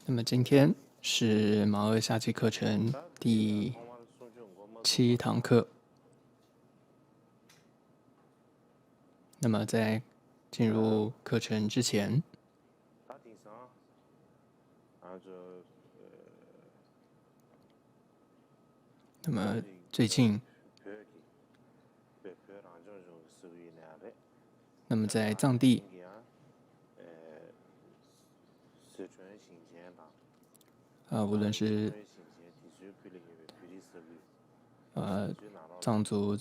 那么今天是毛二夏季课程第7堂课。那么在进入课程之前，那么最近，那么在藏地，无论是藏族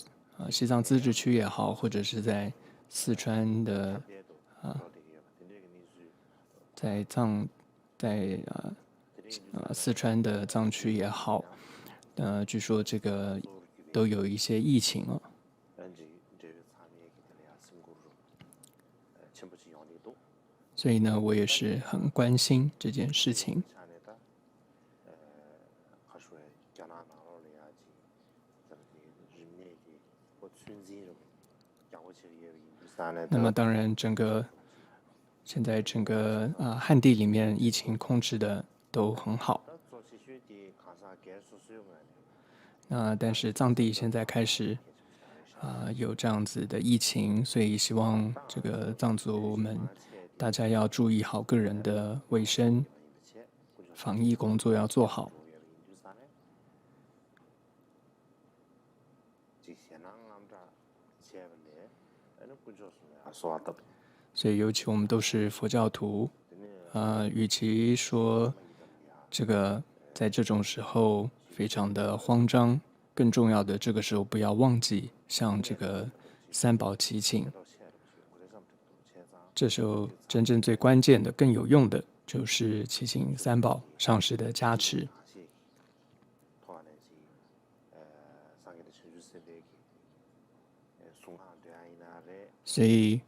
西藏自治区也好，或者是在四川的四川的藏区也好，据说这个都有一些疫情了。所以呢，我也是很关心这件事情。那么当然，现在整个汉地里面疫情控制的都很好。但是藏地现在开始有这样子的疫情，所以希望这个藏族们大家要注意好个人的卫生，防疫工作要做好。所以尤其我们都是佛教徒，与其说这个在这种时候非常的慌张，更重要的这个时候不要忘记向这个三宝祈请。这时候真正最关键的、更有用的就是祈请三宝上师的加持。所以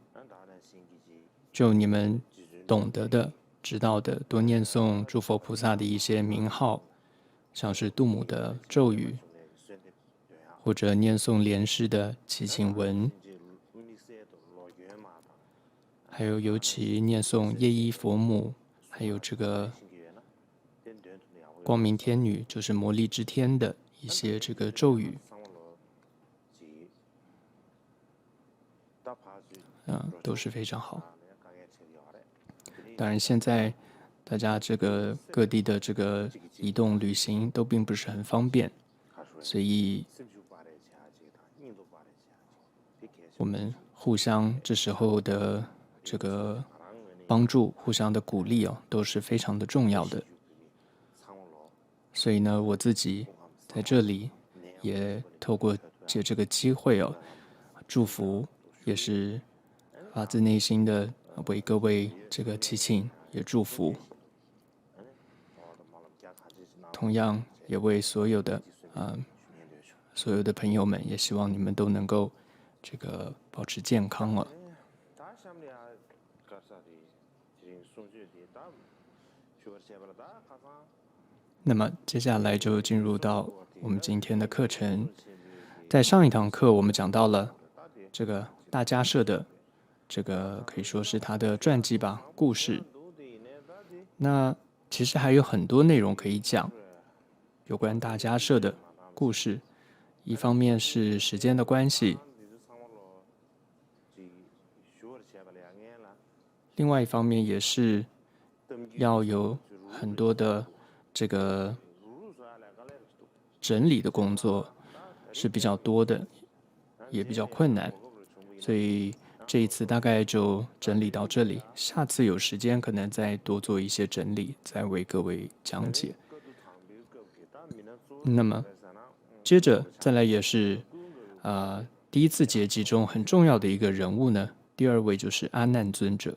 就你们懂得的、知道的，多念诵诸佛菩萨的一些名号，像是度母的咒语，或者念诵莲师的祈请文，还有尤其念诵夜依佛母，还有这个光明天女，就是魔力之天的一些这个咒语，都是非常好。当然，现在大家这个各地的这个移动旅行都并不是很方便，所以我们互相这时候的这个帮助、互相的鼓励都是非常的重要的。所以呢，我自己在这里也透过借这个机会祝福，也是发自内心的为各位这个祈请，也祝福。同样也为所有的朋友们，也希望你们都能够这个保持健康了。那么接下来就进入到我们今天的课程。在上一堂课我们讲到了这个大迦叶的这个可以说是他的传记吧，故事。那其实还有很多内容可以讲，有关大迦叶的故事。一方面是时间的关系，另外一方面也是要有很多的这个整理的工作是比较多的，也比较困难，所以这一次大概就整理到这里，下次有时间可能再多做一些整理，再为各位讲解。那么接着再来也是第一次结集中很重要的一个人物呢，第二位就是阿难尊者。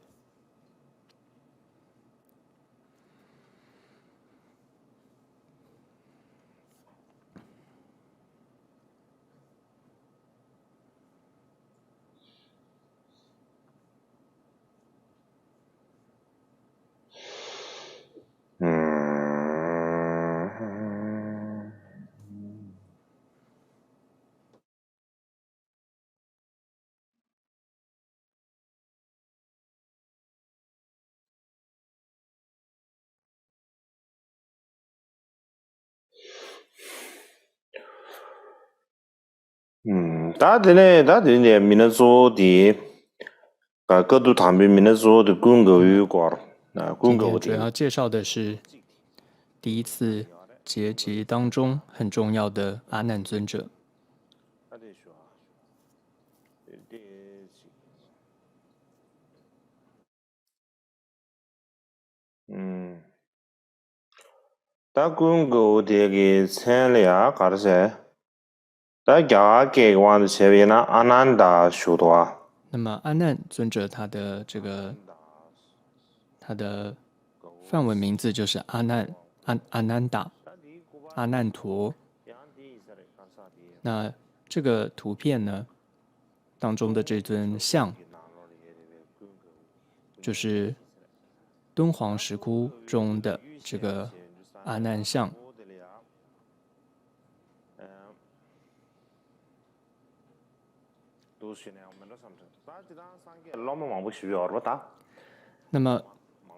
다들 민낯소디各都谈比민낯소디 군거유거今天主要介绍的是第一次结集当中很重要的阿难尊者。다 군거 되게 생리야 가르세 다 야게 완的前面呢阿难达修多。那么阿难尊者他的梵文名字就是阿难达阿难陀。那这个图片呢当中的这尊像，就是敦煌石窟中的这个阿难像。那么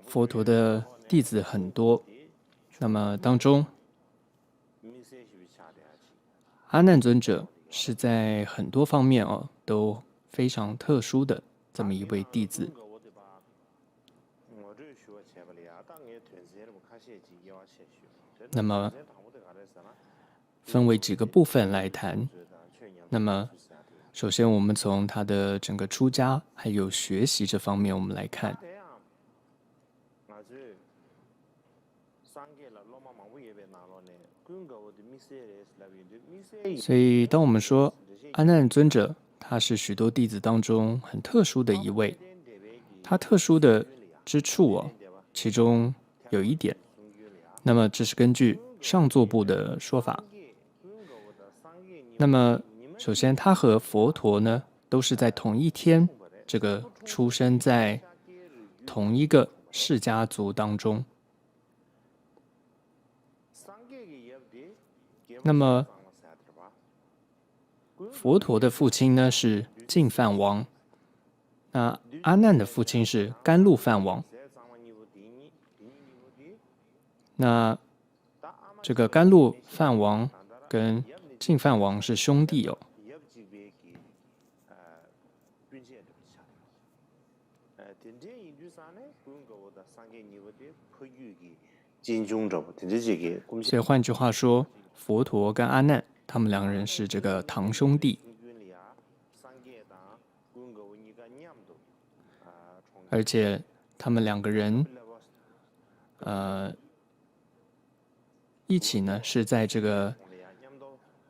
佛陀的弟子很多，那么当中阿难尊者是在很多方面都非常特殊的这么一位弟子。那么分为几个部分来谈。那么首先我们从他的整个出家还有学习这方面我们来看。所以当我们说阿难尊者他是许多弟子当中很特殊的一位，他特殊的之处其中有一点，那么这是根据上座部的说法。那么首先他和佛陀呢都是在同一天这个出生在同一个释家族当中。那么佛陀的父亲呢是净饭王，那阿难的父亲是甘露饭王。那这个甘露饭王跟净饭王是兄弟所以换句话说，佛陀跟阿难他们两个人是这个堂兄弟，而且他们两个人一起呢是在这个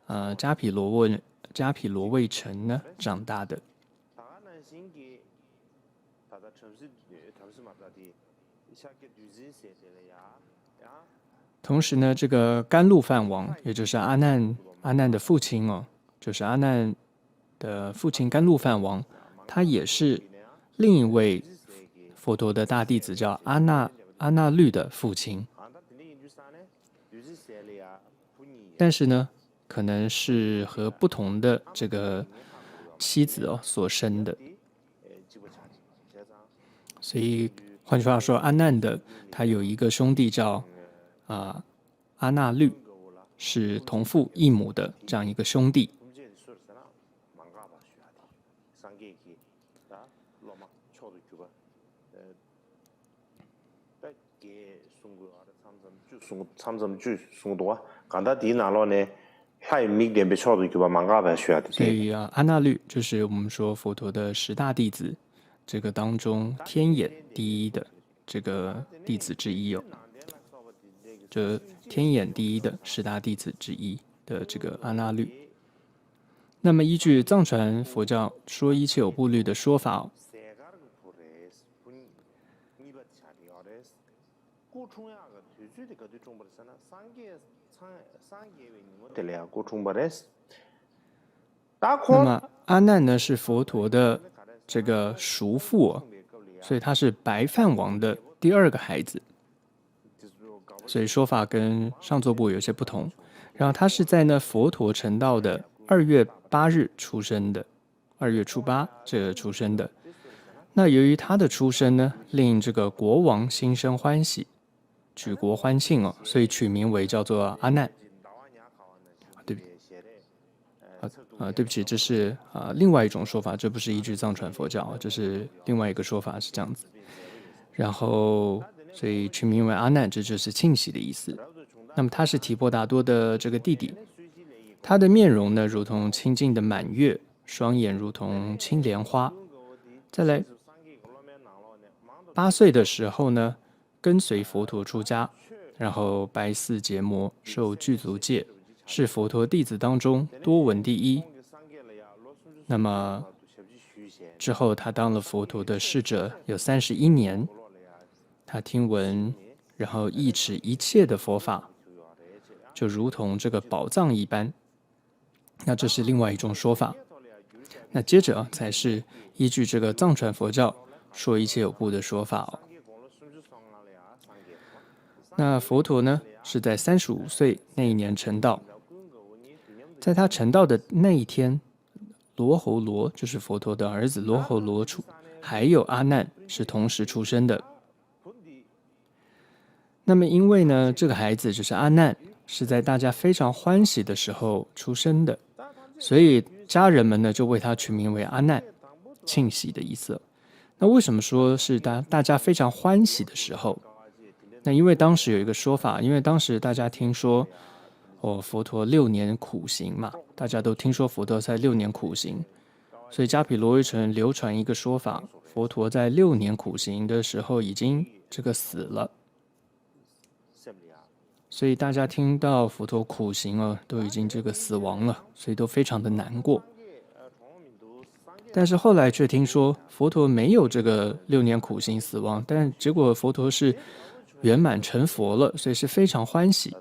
迦毗罗卫城呢长大的。同时呢，这个甘露饭王，也就是阿难的父亲就是阿难的父亲甘露饭王，他也是另一位佛陀的大弟子，叫阿那律的父亲。但是呢，可能是和不同的这个妻子所生的。所以换句话说，阿难的他有一个兄弟叫阿那律，是同父异母的这样一个兄弟。所以阿那律就是我们说佛陀的10大弟子这个当中天眼第一的这个弟子之一这天眼第一的10大弟子之一的这个阿那律。那么依据藏传佛教说一切有部律的说法那么阿难呢是佛陀的这个叔父所以他是白饭王的第2个孩子，所以说法跟上座部有些不同。然后他是在佛陀成道的2月8日出生的，2月初8这个出生的。那由于他的出生呢，令这个国王心生欢喜，举国欢庆所以取名为叫做阿难。对不对？对不起，这是另外一种说法，这不是依据藏传佛教，这是另外一个说法是这样子。然后，所以取名为阿难，这就是庆喜的意思。那么他是提婆达多的这个弟弟，他的面容呢，如同清净的满月，双眼如同青莲花。再来，8岁的时候呢，跟随佛陀出家，然后拜4结魔，受具足戒，是佛陀弟子当中多闻第一。那么之后，他当了佛陀的侍者有31年，他听闻，然后忆持一切的佛法，就如同这个宝藏一般。那这是另外一种说法。那接着才是依据这个藏传佛教说一切有部的说法哦。那佛陀呢，是在35岁那一年成道，在他成道的那一天，罗侯罗就是佛陀的儿子罗侯罗还有阿难是同时出生的。那么因为呢，这个孩子就是阿难，是在大家非常欢喜的时候出生的，所以家人们呢就为他取名为阿难，庆喜的意思。那为什么说是大家非常欢喜的时候？那因为当时有一个说法，因为当时大家听说佛陀6年苦行嘛，大家都听说佛陀在6年苦行，所以迦毗罗卫城流传一个说法，佛陀在6年苦行的时候已经这个死了。所以大家听到佛陀苦行了，都已经这个死亡了，所以都非常的难过。但是后来却听说佛陀没有这个6年苦行死亡，但结果佛陀是圆满成佛了，所以是非常欢喜。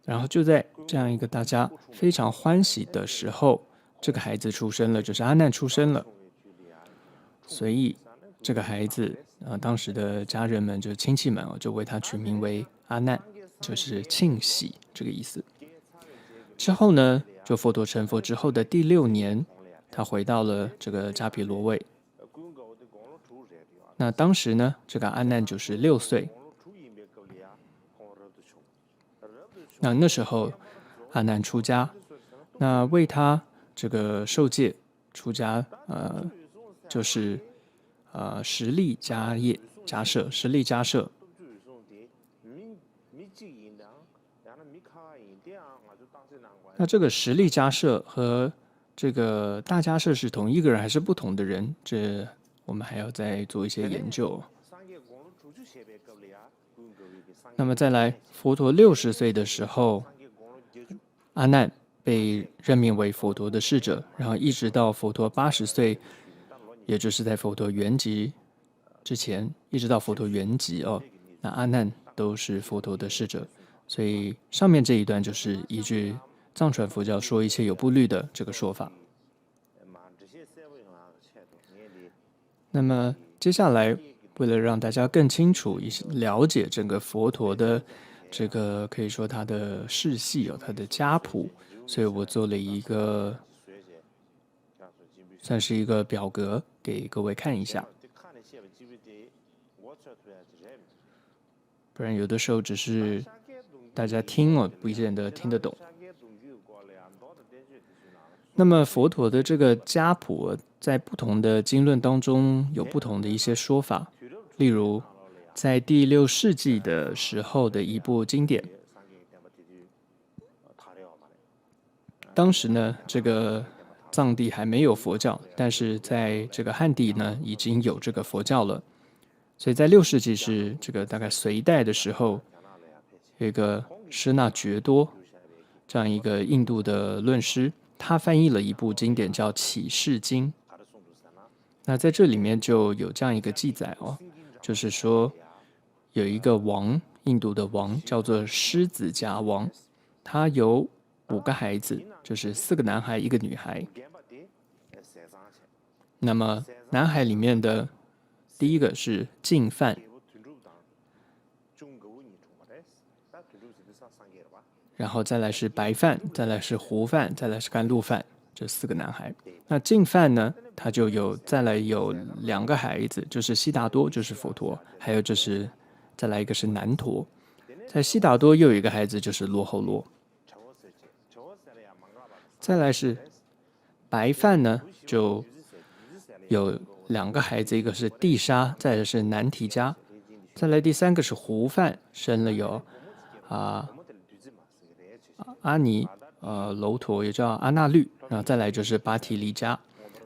然后就在这样一个大家非常欢喜的时候，这个孩子出生了，就是阿难出生了。所以这个孩子当时的家人们就亲戚们就为他取名为阿难，就是庆喜这个意思。之后呢，就佛陀成佛之后的第6年，他回到了这个迦毗罗卫。那当时呢，这个阿难就是6岁。那时候阿难出家，那为他这个受戒出家，就是实力迦叶迦摄，实力迦摄。那这个实力迦摄和这个大迦摄是同一个人还是不同的人？这我们还要再做一些研究。那么再来，佛陀60岁的时候，阿难被任命为佛陀的侍者，然后一直到佛陀80岁，也就是在佛陀圆寂之前，一直到佛陀圆寂那阿难都是佛陀的侍者。所以上面这一段就是依据藏传佛教说一切有部律的这个说法。那么接下来，为了让大家更清楚了解整个佛陀的这个可以说他的世系他的家谱，所以我做了一个算是一个表格给各位看一下，不然有的时候只是大家听不见得听得懂。那么佛陀的这个家谱在不同的经论当中有不同的一些说法，例如在第6世纪的时候的一部经典，当时呢这个藏地还没有佛教，但是在这个汉地呢已经有这个佛教了，所以在6世纪是这个大概隋代的时候，有一个施那觉多这样一个印度的论师，他翻译了一部经典叫《启示经》。那在这里面就有这样一个记载就是说有一个王，印度的王叫做狮子迦王，他有5个孩子，就是4个男孩1个女孩。那么男孩里面的第一个是净饭，然后再来是白饭，再来是糊饭，再来是甘露饭，这4个男孩。那净饭呢，他就再来有2个孩子，就是悉达多，就是佛陀，还有就是再来一个是难陀。在悉达多又有一个孩子，就是罗侯罗。再来是白饭呢，就有2个孩子，一个是帝沙，再来是南提迦，再来第3个是胡范，生了有阿尼楼陀，也叫阿那律，然后再来就是巴提离迦，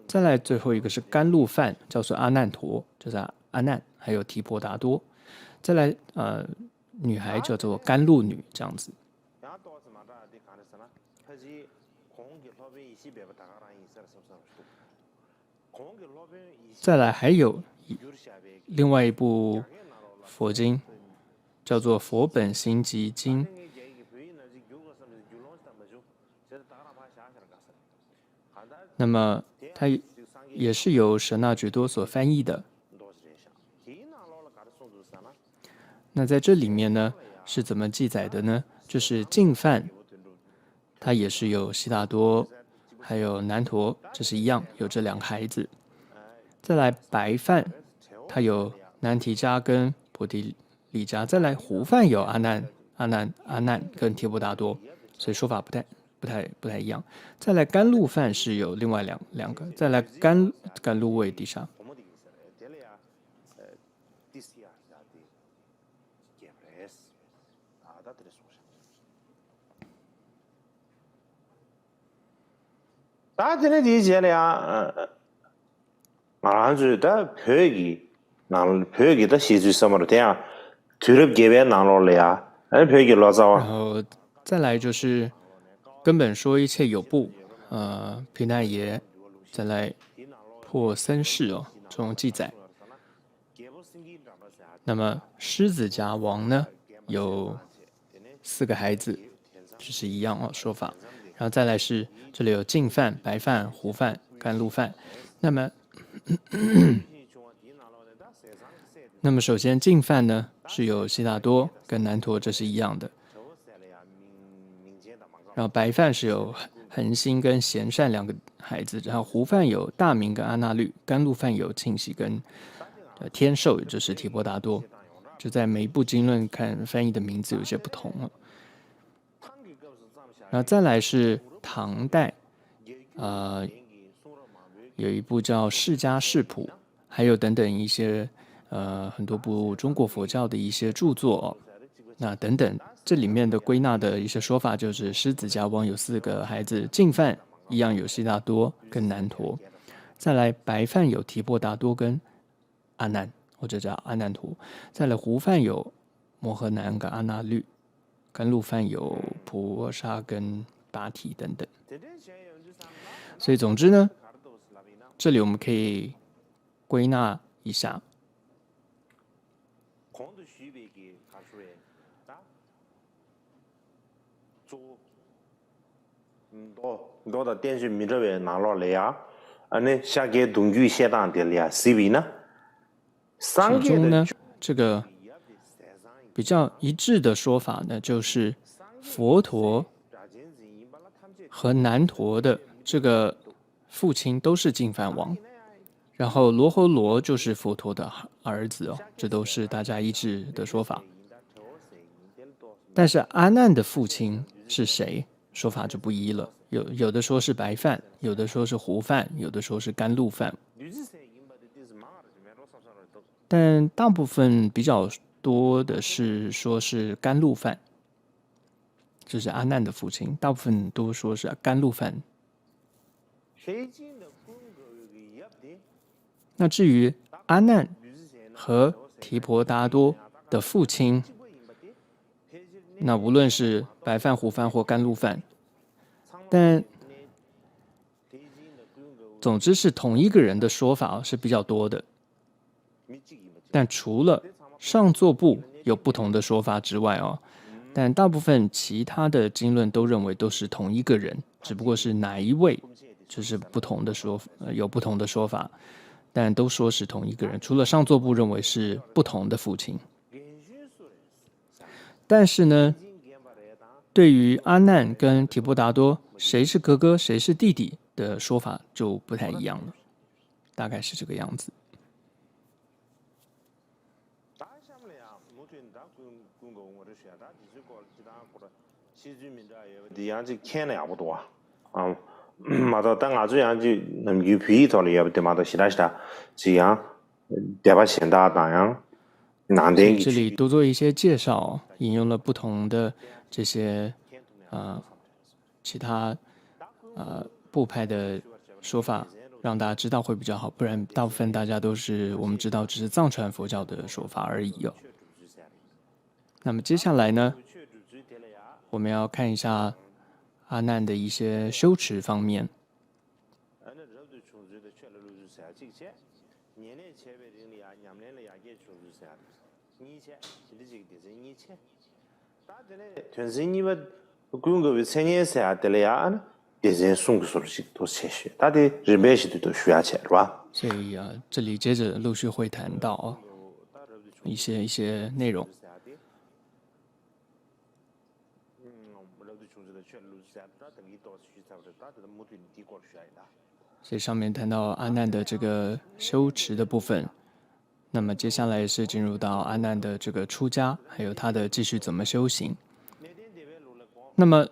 再来最后一个是甘露范，叫做阿难陀，就是阿难，还有提婆达多，再来女孩叫做甘露女，这样子。再来还有另外一部佛经叫做《佛本行集经》，那么它也是由舍那觉多所翻译的。那在这里面呢，是怎么记载的呢？就是净饭，它也是有悉达多，还有南陀，这是一样，有这2个孩子。再来白饭，它有南提迦跟婆提利迦，再来胡饭有阿难跟提婆达多，所以说法不太一样。再来甘露饭是有另外两个，再来甘露味底沙。다들 디젤이야 아주다 벽이다 시주 섬으로 돼야 두렵 개변 나올래야 아니 벽이 然 로자와 后再来就是根本说一切有部，毗奈耶，再来破僧事哦，这种记载。那么狮子迦王呢，有4个孩子，这是一样哦说法。然后再来是这里有净饭、白饭、胡饭、甘露饭。那么首先净饭呢是有悉达多跟南陀，这是一样的。然后白饭是有恒星跟贤善2个孩子，然后胡饭有大明跟阿那律，甘露饭有庆喜跟天寿，也就是提婆达多。就在每一部经论看翻译的名字有些不同了。然后再来是唐代，有一部叫《释迦世谱》，还有等等一些很多部中国佛教的一些著作，那等等这里面的归纳的一些说法，就是狮子迦王有4个孩子，净饭一样有悉达多跟南陀，再来白饭有提婆达多跟阿难，或者叫阿难陀，再来胡饭有摩诃南跟阿那律，甘露饭有婆沙跟巴提等等。所以总之呢，这里我们可以归纳一下。多的电视迷这边拿了来呀，那下个东区现场的呀 ，CV 呢？其中呢，这个比较一致的说法呢，就是佛陀和南陀的这个父亲都是净饭王，然后罗侯罗就是佛陀的儿子哦，这都是大家一致的说法。但是阿难的父亲是谁，说法就不一了。有的说是白饭，有的说是胡饭，有的说是甘露饭。但大部分比较多的是说是甘露饭，这是阿难的父亲，大部分都说是甘露饭。那至于阿难和提婆达多的父亲，那无论是白饭、胡饭或甘露饭，但总之是同一个人的说法是比较多的。但除了上座部有不同的说法之外哦，但大部分其他的经论都认为都是同一个人，只不过是哪一位就是不同的有不同的说法，但都说是同一个人。除了上座部认为是不同的父亲，但是呢，对于阿难跟提婆达多谁是哥哥谁是弟弟的说法就不太一样了，大概是这个样子。样子看了也不多，啊，马到当俺这样就能有皮到了，要不得马到其他这样，对吧？现大那样难点这里多做一些介绍，引用了不同的这些其他部派的说法，让大家知道会比较好，不然大部分大家都是我们知道只是藏传佛教的说法而已哦。那么接下来呢，我们要看一下阿难的一些修持方面。所以这里接着陆续会谈到一些内容。所以上面谈到阿难的这个修持的部分，那么接下来是进入到阿难的这个出家，还有他的继续怎么修行。那么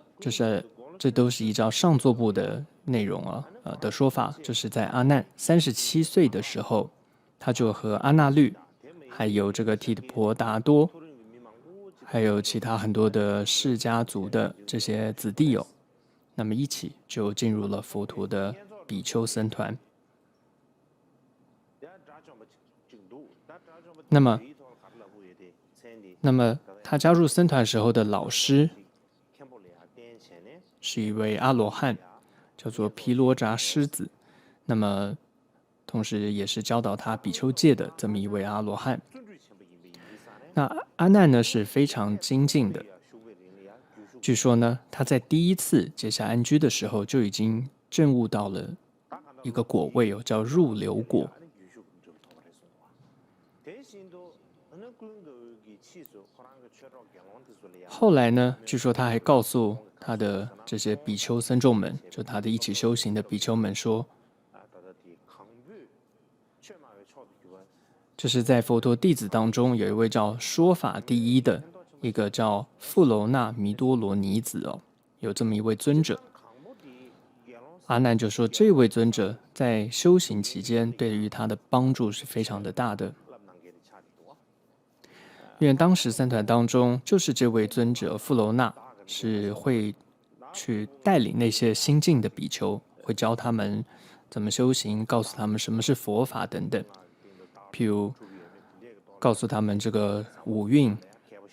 这都是依照上座部的内容的说法，就是在阿难37岁的时候，他就和阿那律，还有这个提婆达多，还有其他很多的释家族的这些子弟那么一起就进入了佛陀的比丘僧团。那么他加入僧团时候的老师是一位阿罗汉，叫做毗罗扎狮子。那么同时也是教导他比丘戒的这么一位阿罗汉。那阿难呢是非常精进的，据说呢他在第一次结下安居的时候就已经证悟到了一个果位叫入流果。后来呢，据说他还告诉他的这些比丘僧众们，就他的一起修行的比丘们说，这是在佛陀弟子当中有一位叫说法第一的一个叫富楼那弥多罗尼子有这么一位尊者。阿难就说，这位尊者在修行期间对于他的帮助是非常的大的，因为当时僧团当中就是这位尊者富楼那是会去带领那些新进的比丘，会教他们怎么修行，告诉他们什么是佛法等等，譬如告诉他们这个五蕴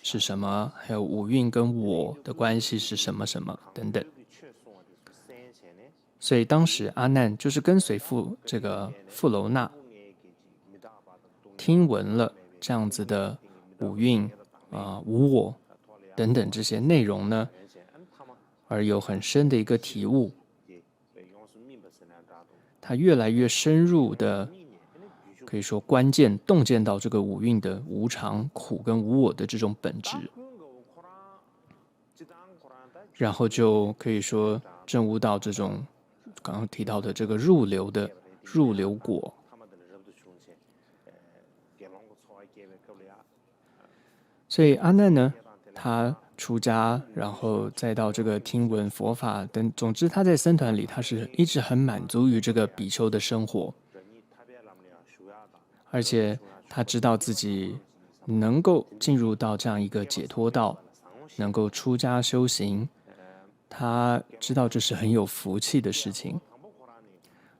是什么，还有五蕴跟我的关系是什么什么等等。所以当时阿难就是跟随这个富楼那，听闻了这样子的五蕴无我等等这些内容呢，而有很深的一个体悟，他越来越深入的可以说关键洞见到这个五蕴的无常、苦跟无我的这种本质，然后就可以说证悟到这种刚刚提到的这个入流果。所以阿难呢，他出家，然后再到这个听闻佛法等，总之他在僧团里，他是一直很满足于这个比丘的生活，而且他知道自己能够进入到这样一个解脱道，能够出家修行，他知道这是很有福气的事情。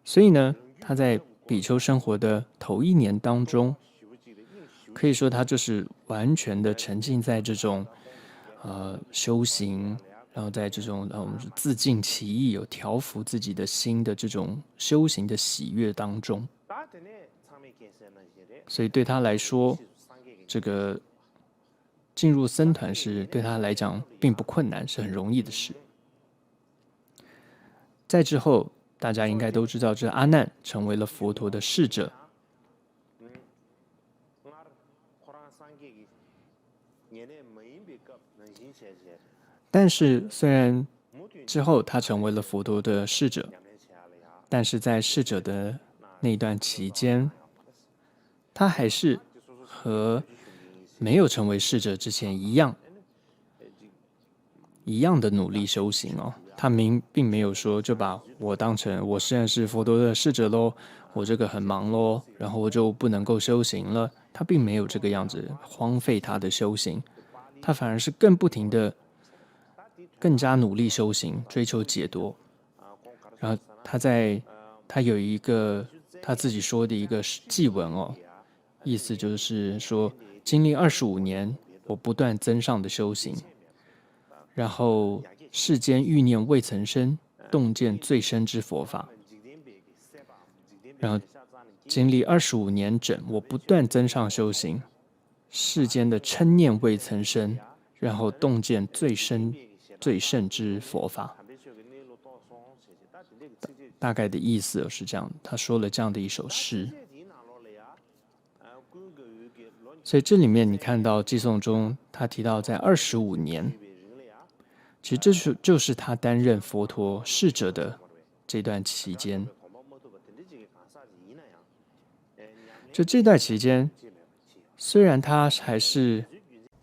所以呢，他在比丘生活的头1年当中，可以说他就是完全的沉浸在这种修行，然后在这种我们自净其意，有调伏自己的心的这种修行的喜悦当中。所以对他来说，这个进入僧团是对他来讲并不困难，是很容易的事。再之后，大家应该都知道，这阿难成为了佛陀的侍者。但是虽然之后他成为了佛陀的侍者，但是在侍者的那段期间，他还是和没有成为侍者之前一样的努力修行他并没有说就把我当成我现在是佛陀的侍者咯，我这个很忙咯，然后我就不能够修行了。他并没有这个样子荒废他的修行，他反而是更不停的更加努力修行，追求解脱。然后他有一个他自己说的一个祭文哦，意思就是说，经历25年，我不断增上的修行，然后世间欲念未曾生，洞见最深之佛法。然后经历25年整，我不断增上修行，世间的嗔念未曾生，然后洞见最深最胜之佛法。大概的意思是这样，他说了这样的一首诗。所以这里面你看到寄颂中他提到在25年，其实这就是他担任佛陀侍者的这段期间。就这段期间，虽然他还是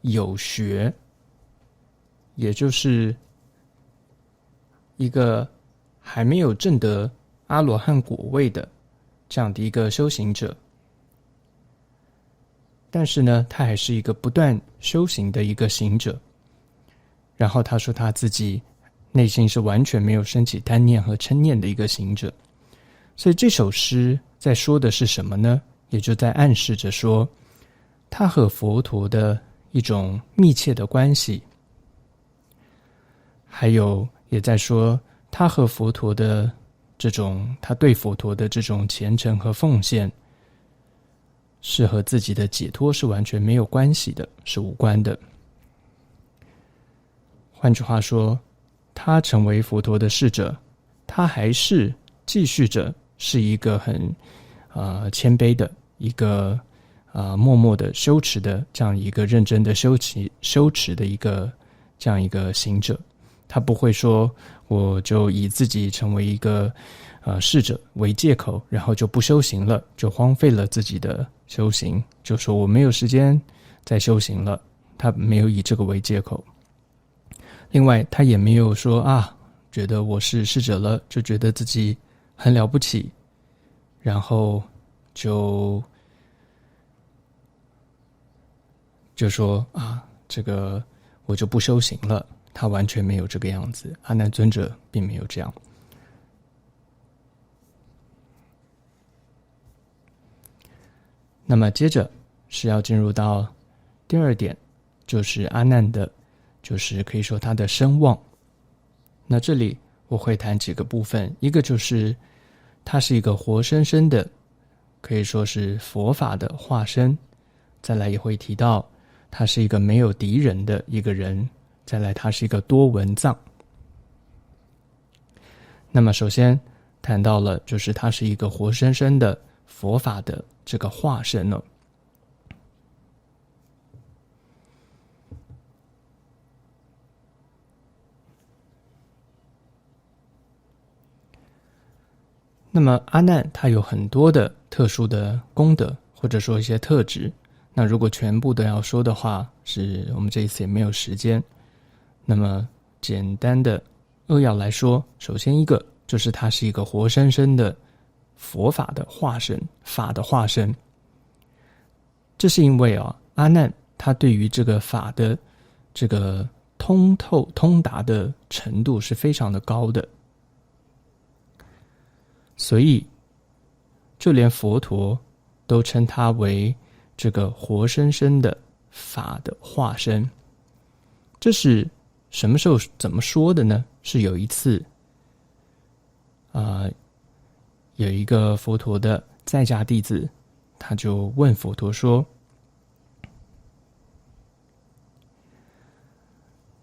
有学，也就是一个还没有证得阿罗汉果位的这样的一个修行者，但是呢，他还是一个不断修行的一个行者。然后他说他自己内心是完全没有升起贪念和嗔念的一个行者。所以这首诗在说的是什么呢？也就在暗示着说，他和佛陀的一种密切的关系，还有也在说他和佛陀的这种他对佛陀的这种虔诚和奉献，是和自己的解脱是完全没有关系的，是无关的。换句话说，他成为佛陀的侍者，他还是继续着是一个很谦卑的一个默默的修持的这样一个认真的修持的一个这样一个行者。他不会说我就以自己成为一个侍者为借口，然后就不修行了，就荒废了自己的修行，就说我没有时间再修行了。他没有以这个为借口。另外他也没有说觉得我是侍者了，就觉得自己很了不起，然后就说这个我就不修行了。他完全没有这个样子，阿难尊者并没有这样。那么接着是要进入到第二点，就是阿难的，就是可以说他的声望。那这里我会谈几个部分，一个就是他是一个活生生的，可以说是佛法的化身，再来也会提到他是一个没有敌人的一个人，再来他是一个多闻藏。那么首先谈到了就是他是一个活生生的佛法的这个化身了。那么阿难他有很多的特殊的功德，或者说一些特质，那如果全部都要说的话，是我们这一次也没有时间。那么简单的扼要来说，首先一个就是他是一个活生生的佛法的化身，法的化身。这是因为阿难他对于这个法的这个通透通达的程度是非常的高的，所以就连佛陀都称他为这个活生生的法的化身。这是什么时候怎么说的呢？是有一次有一个佛陀的在家弟子，他就问佛陀说，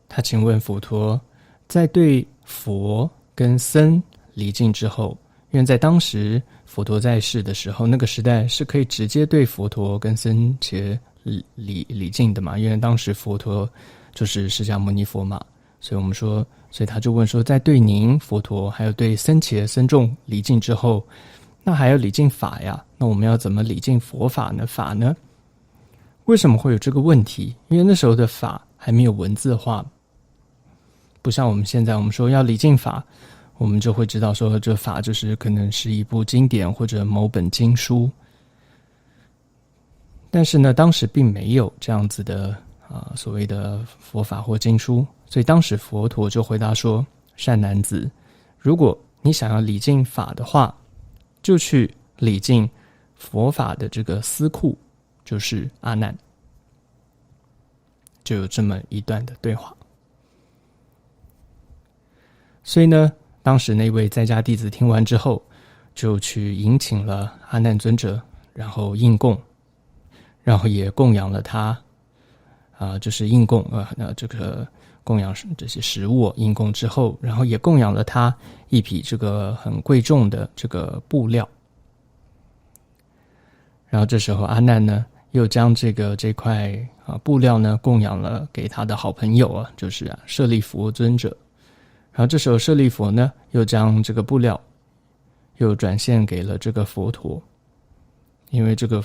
他请问佛陀，在对佛跟僧礼敬之后，因为在当时佛陀在世的时候，那个时代是可以直接对佛陀跟僧伽礼敬的嘛，因为当时佛陀就是释迦牟尼佛嘛，所以他就问说，在对您佛陀还有对僧伽僧众礼敬之后，那还要礼敬法呀，那我们要怎么礼敬佛法呢？法呢？为什么会有这个问题？因为那时候的法还没有文字化，不像我们现在我们说要礼敬法，我们就会知道说这法就是可能是一部经典或者某本经书。但是呢，当时并没有这样子的所谓的佛法或经书，所以当时佛陀就回答说：善男子，如果你想要礼敬法的话，就去礼敬佛法的这个司库，就是阿难。就有这么一段的对话。所以呢，当时那位在家弟子听完之后，就去迎请了阿难尊者，然后应供，然后也供养了他就是应供这个供养这些食物应供之后，然后也供养了他一匹这个很贵重的这个布料。然后这时候阿难呢，又将这块布料呢供养了给他的好朋友就是舍利弗尊者。然后这时候舍利弗呢，又将这个布料又转献给了这个佛陀，因为这个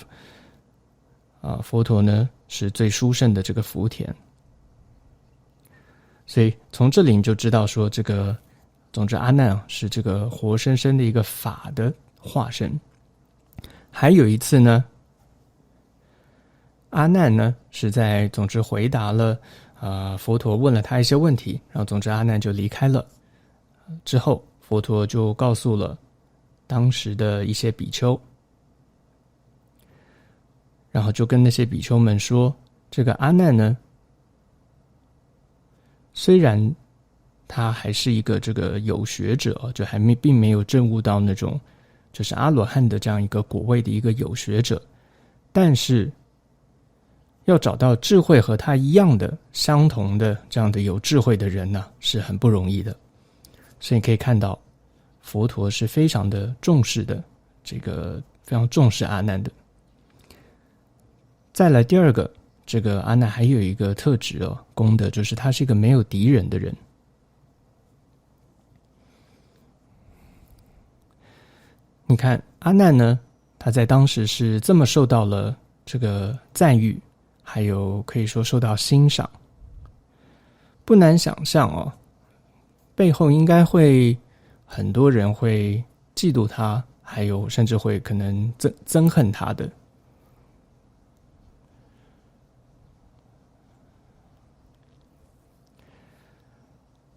佛陀呢是最殊胜的这个福田。所以从这里你就知道说，这个总之阿难是这个活生生的一个法的化身。还有一次呢，阿难呢是在总之回答了佛陀问了他一些问题，然后总之阿难就离开了。之后佛陀就告诉了当时的一些比丘，然后就跟那些比丘们说，这个阿难呢，虽然他还是一个这个有学者，就并没有证悟到那种就是阿罗汉的这样一个果位的一个有学者，但是要找到智慧和他一样的相同的这样的有智慧的人呢，是很不容易的。所以可以看到佛陀是非常的重视的，这个非常重视阿难的。再来第二个，这个阿难还有一个特质功德，就是他是一个没有敌人的人。你看阿难呢，他在当时是这么受到了这个赞誉，还有可以说受到欣赏，不难想象背后应该会很多人会嫉妒他，还有甚至会可能憎恨他的。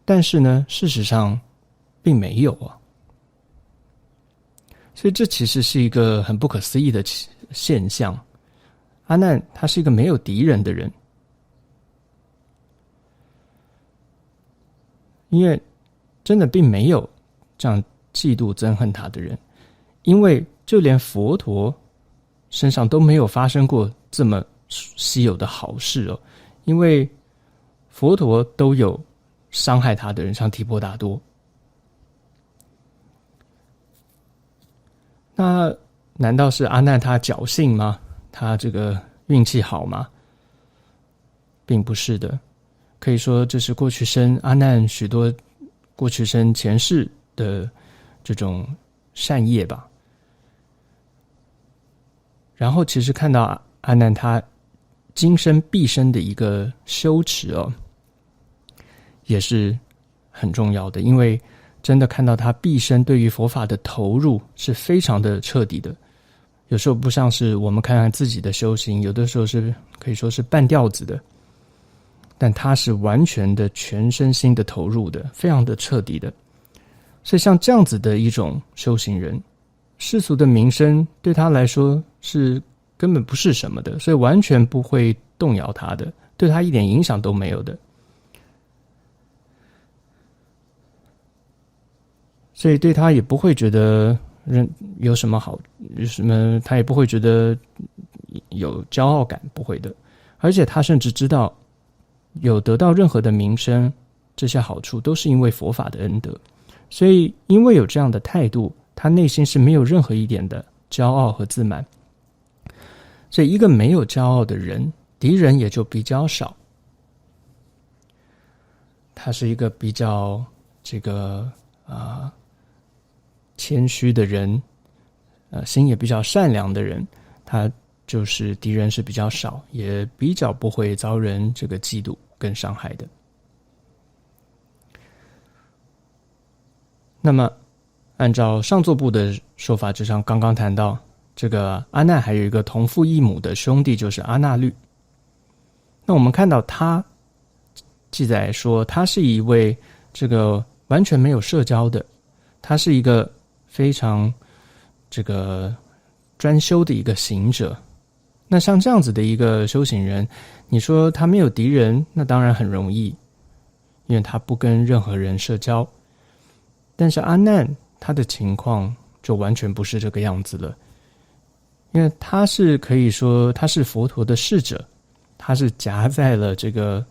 但是呢，事实上并没有所以这其实是一个很不可思议的现象。阿难他是一个没有敌人的人，因为真的并没有这样嫉妒憎恨他的人，因为就连佛陀身上都没有发生过这么稀有的好事因为佛陀都有伤害他的人，像提婆达多。那难道是阿难他侥幸吗？他这个运气好吗？并不是的，可以说这是过去生阿难许多过去生前世的这种善业吧。然后其实看到阿难他今生毕生的一个修持也是很重要的，因为真的看到他毕生对于佛法的投入是非常的彻底的。有时候不像是我们看看自己的修行，有的时候是可以说是半吊子的，但他是完全的全身心的投入的，非常的彻底的。所以像这样子的一种修行人，世俗的名声对他来说是根本不是什么的，所以完全不会动摇他的，对他一点影响都没有的。所以对他也不会觉得有什么好，有什么他也不会觉得有骄傲感，不会的。而且他甚至知道，有得到任何的名声，这些好处都是因为佛法的恩德。所以因为有这样的态度，他内心是没有任何一点的骄傲和自满。所以一个没有骄傲的人，敌人也就比较少。他是一个比较这个谦虚的人，心也比较善良的人，他就是敌人是比较少，也比较不会遭人这个嫉妒跟伤害的。那么按照上座部的说法，就像刚刚谈到，这个阿难还有一个同父异母的兄弟，就是阿那律。那我们看到他记载说，他是一位这个完全没有社交的，他是一个非常这个专修的一个行者。那像这样子的一个修行人，你说他没有敌人，那当然很容易，因为他不跟任何人社交。但是阿难他的情况就完全不是这个样子了，因为他是可以说他是佛陀的侍者，他是夹在了这个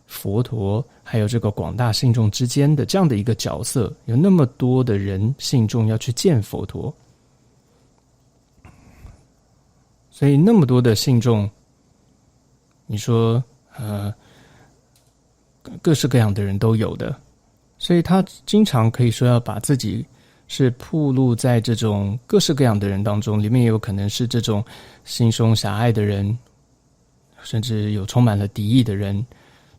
佛陀还有这个广大信众之间的这样的一个角色，有那么多的人信众要去见佛陀，所以那么多的信众，你说各式各样的人都有的，所以他经常可以说要把自己是暴露在这种各式各样的人当中，里面也有可能是这种心胸狭隘的人，甚至有充满了敌意的人，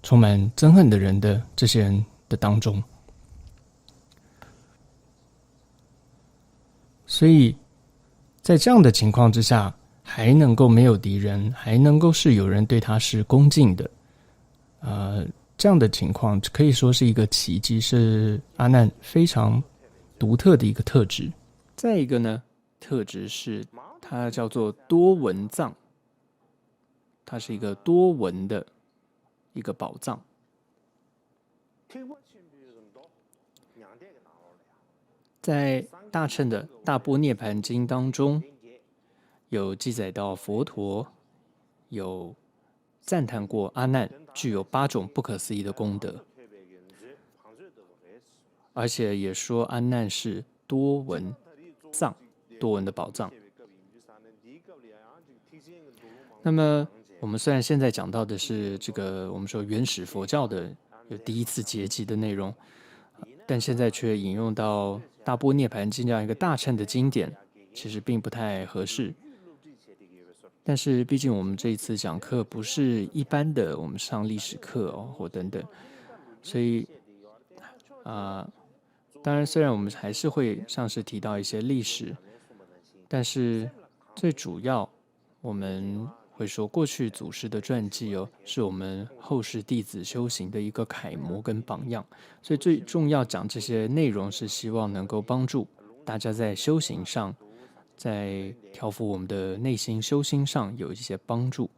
充满憎恨的人的这些人的当中。所以在这样的情况之下，还能够没有敌人，还能够是有人对他是恭敬的，这样的情况可以说是一个奇迹，是阿难非常独特的一个特质。再一个呢，特质是它叫做多闻藏，它是一个多闻的一个宝藏。在大乘的大般涅盘经当中，有记载到佛陀有赞叹过阿难具有8种不可思议的功德，而且也说阿难是多闻藏，多闻的宝藏。那么我们虽然现在讲到的是这个我们说原始佛教的有第一次结集的内容，但现在却引用到大般涅盘经这样一个大乘的经典，其实并不太合适。但是毕竟我们这一次讲课不是一般的我们上历史课或等等，所以当然虽然我们还是会像是提到一些历史，但是最主要我们会说过去祖师的传记是我们后世弟子修行的一个楷模跟榜样，所以最重要讲这些内容是希望能够帮助大家在修行上，在调伏我们的内心修心上有一些帮助，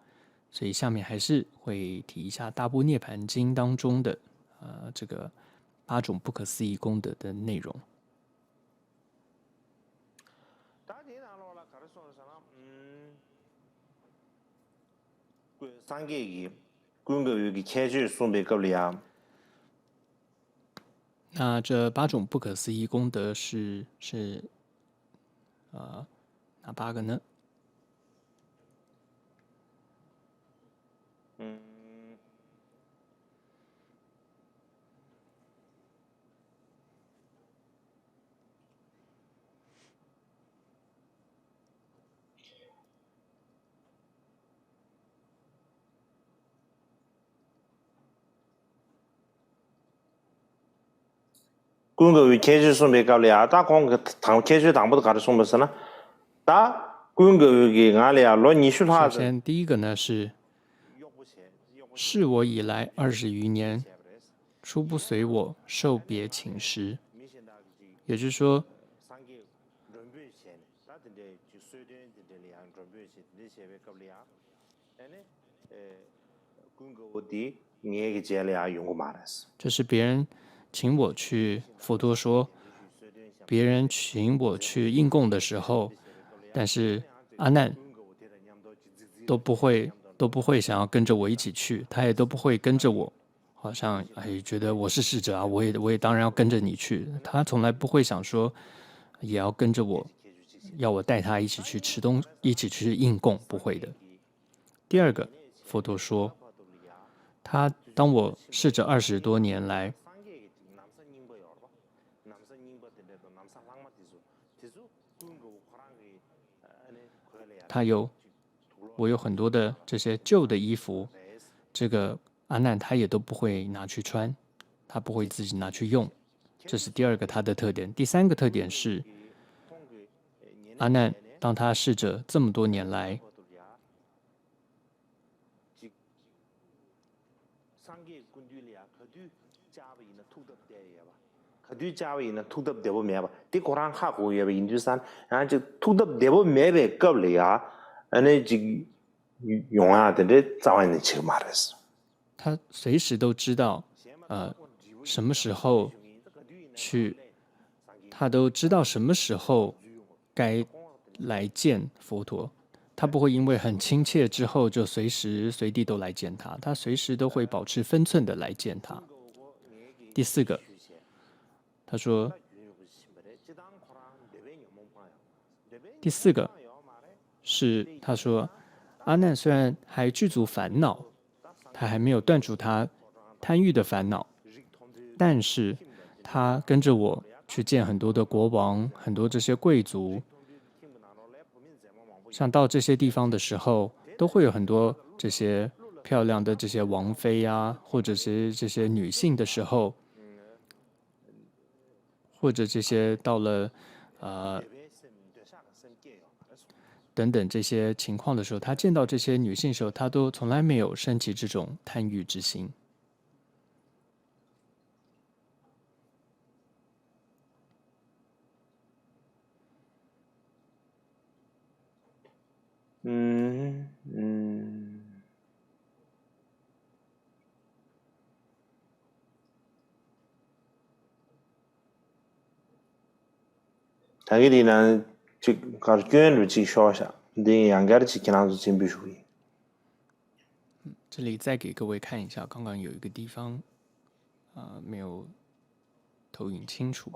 所以下面还是会提一下大般涅盘经当中的这个8种不可思议功德的内容。那这8种不可思议功德是哪8个呢？군거 계주 소매 갑리야 다 공그 당 계주 당부도 가르 소면서나 다 군거 여기 알이야 로首先第一个呢是我以来20余年，初不随我受别请食，也就是说这是别人请我去，佛陀说别人请我去应供的时候，但是阿难都不会想要跟着我一起去，他也都不会跟着我，好像觉得我是侍者啊，我也当然要跟着你去，他从来不会想说也要跟着我，要我带他一起去吃一起去应供，不会的。第二个，佛陀说他当我侍者20多年来，我有很多的这些旧的衣服，这个阿难他也都不会拿去穿，他不会自己拿去用，这是第二个他的特点。第三个特点是，阿难当他试着这么多年来，他随时都知道，什么时候去，他都知道什么时候该来见佛陀。他不会因为很亲切之后就随时随地都来见他，他随时都会保持分寸的来见他。第四个，他说，第四个是他说，阿难虽然还具足烦恼，他还没有断除他贪欲的烦恼，但是他跟着我去见很多的国王，很多这些贵族。像到这些地方的时候，都会有很多这些漂亮的这些王妃啊，或者是这些女性的时候，或者这些到了等等这些情况的时候，他见到这些女性的时候，他都从来没有升起这种贪欲之心。자기들이는 즉 교회를 지켜셔. 네 양가를 지키나서 지금 비슈이. 这里再给各位看一下，刚刚有一个地方没有投影清楚。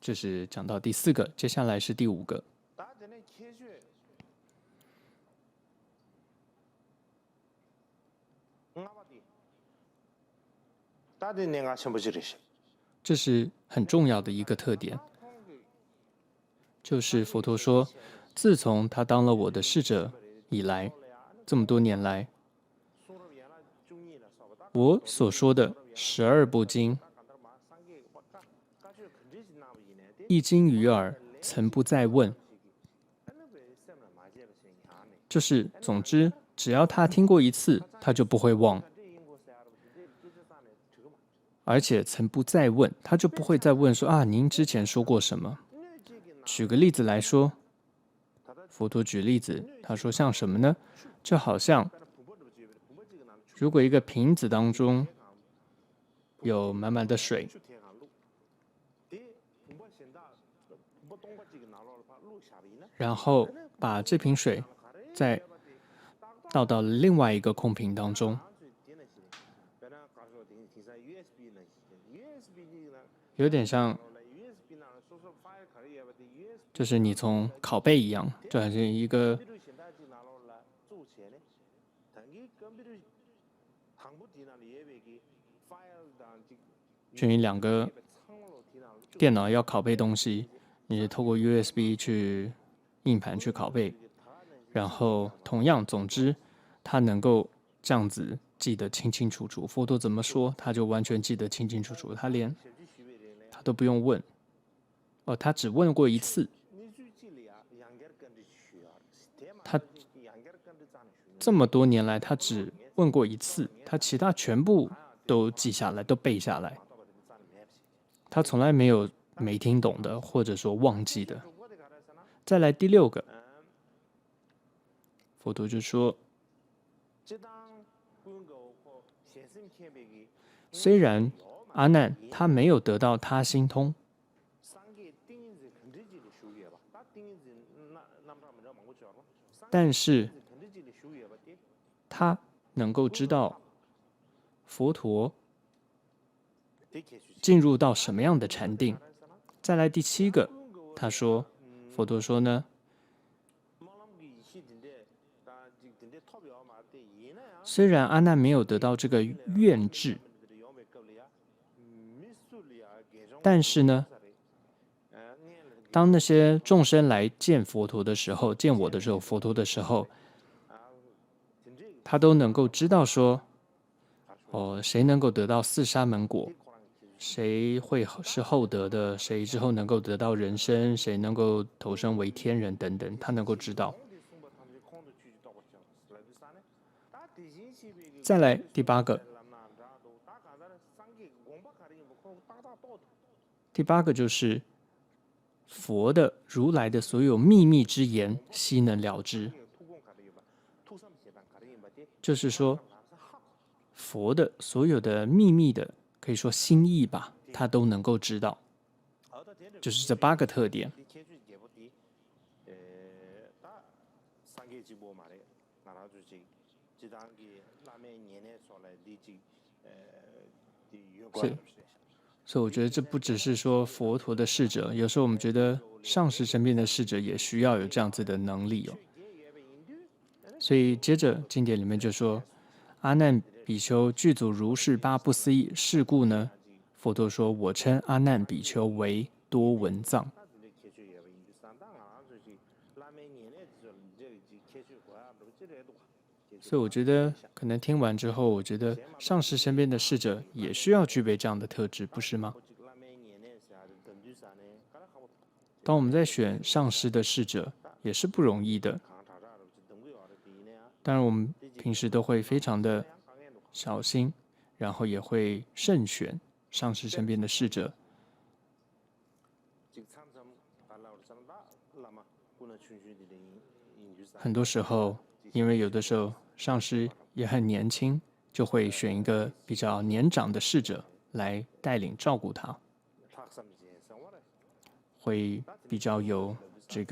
这是讲到第四个，接下来是第五个。这是很重要的一个特点，就是佛陀说，自从他当了我的侍者以来，这么多年来，我所说的12部经一经于耳，曾不再问。就是总之，只要他听过一次，他就不会忘。而且曾不再问，他就不会再问说啊，您之前说过什么？举个例子来说，佛陀举例子，他说像什么呢？就好像如果一个瓶子当中有满满的水，然后把这瓶水再倒到另外一个空瓶当中，有点像，就是你从拷贝一样，就好像一个就你两个电脑要拷贝东西，你透过 USB 去硬盘去拷贝，然后同样，总之，它能够这样子记得清清楚楚。佛陀怎么说，他就完全记得清清楚楚，他都不用问。他只问过一次。他这么多年来，他只问过一次，他其他全部都记下来，都背下来。他从来没有没听懂的，或者说忘记的。再来第6个，佛陀就说，虽然阿难他没有得到他心通，但是他能够知道佛陀进入到什么样的禅定。再来第7个，他说，佛陀说呢，虽然阿难没有得到这个愿智，但是呢，当那些众生来见佛陀的时候，见我的时候，佛陀的时候，他都能够知道说，谁能够得到四沙门果，谁会是厚德的，谁之后能够得到人身，谁能够投生为天人等等，他能够知道。再来第八个，就是佛的如来的所有秘密之言，悉能了知。就是说，佛的所有的秘密的，可以说心意吧，他都能够知道。就是这8个特点。所以我觉得这不只是说佛陀的侍者，有时候我们觉得上师身边的侍者也需要有这样子的能力哦。所以接着经典里面就说，阿难比丘具足如是8不思议，是故呢，佛陀说，我称阿难比丘为多闻藏。所以我觉得可能听完之后，我觉得上师身边的侍者也需要具备这样的特质，不是吗？当我们在选上师的侍者，也是不容易的。当然，我们平时都会非常的小心，然后也会慎选上师身边的侍者。很多时候，因为有的时候上师也很年轻，就会选一个比较年长的侍者来带领照顾他，会比较有这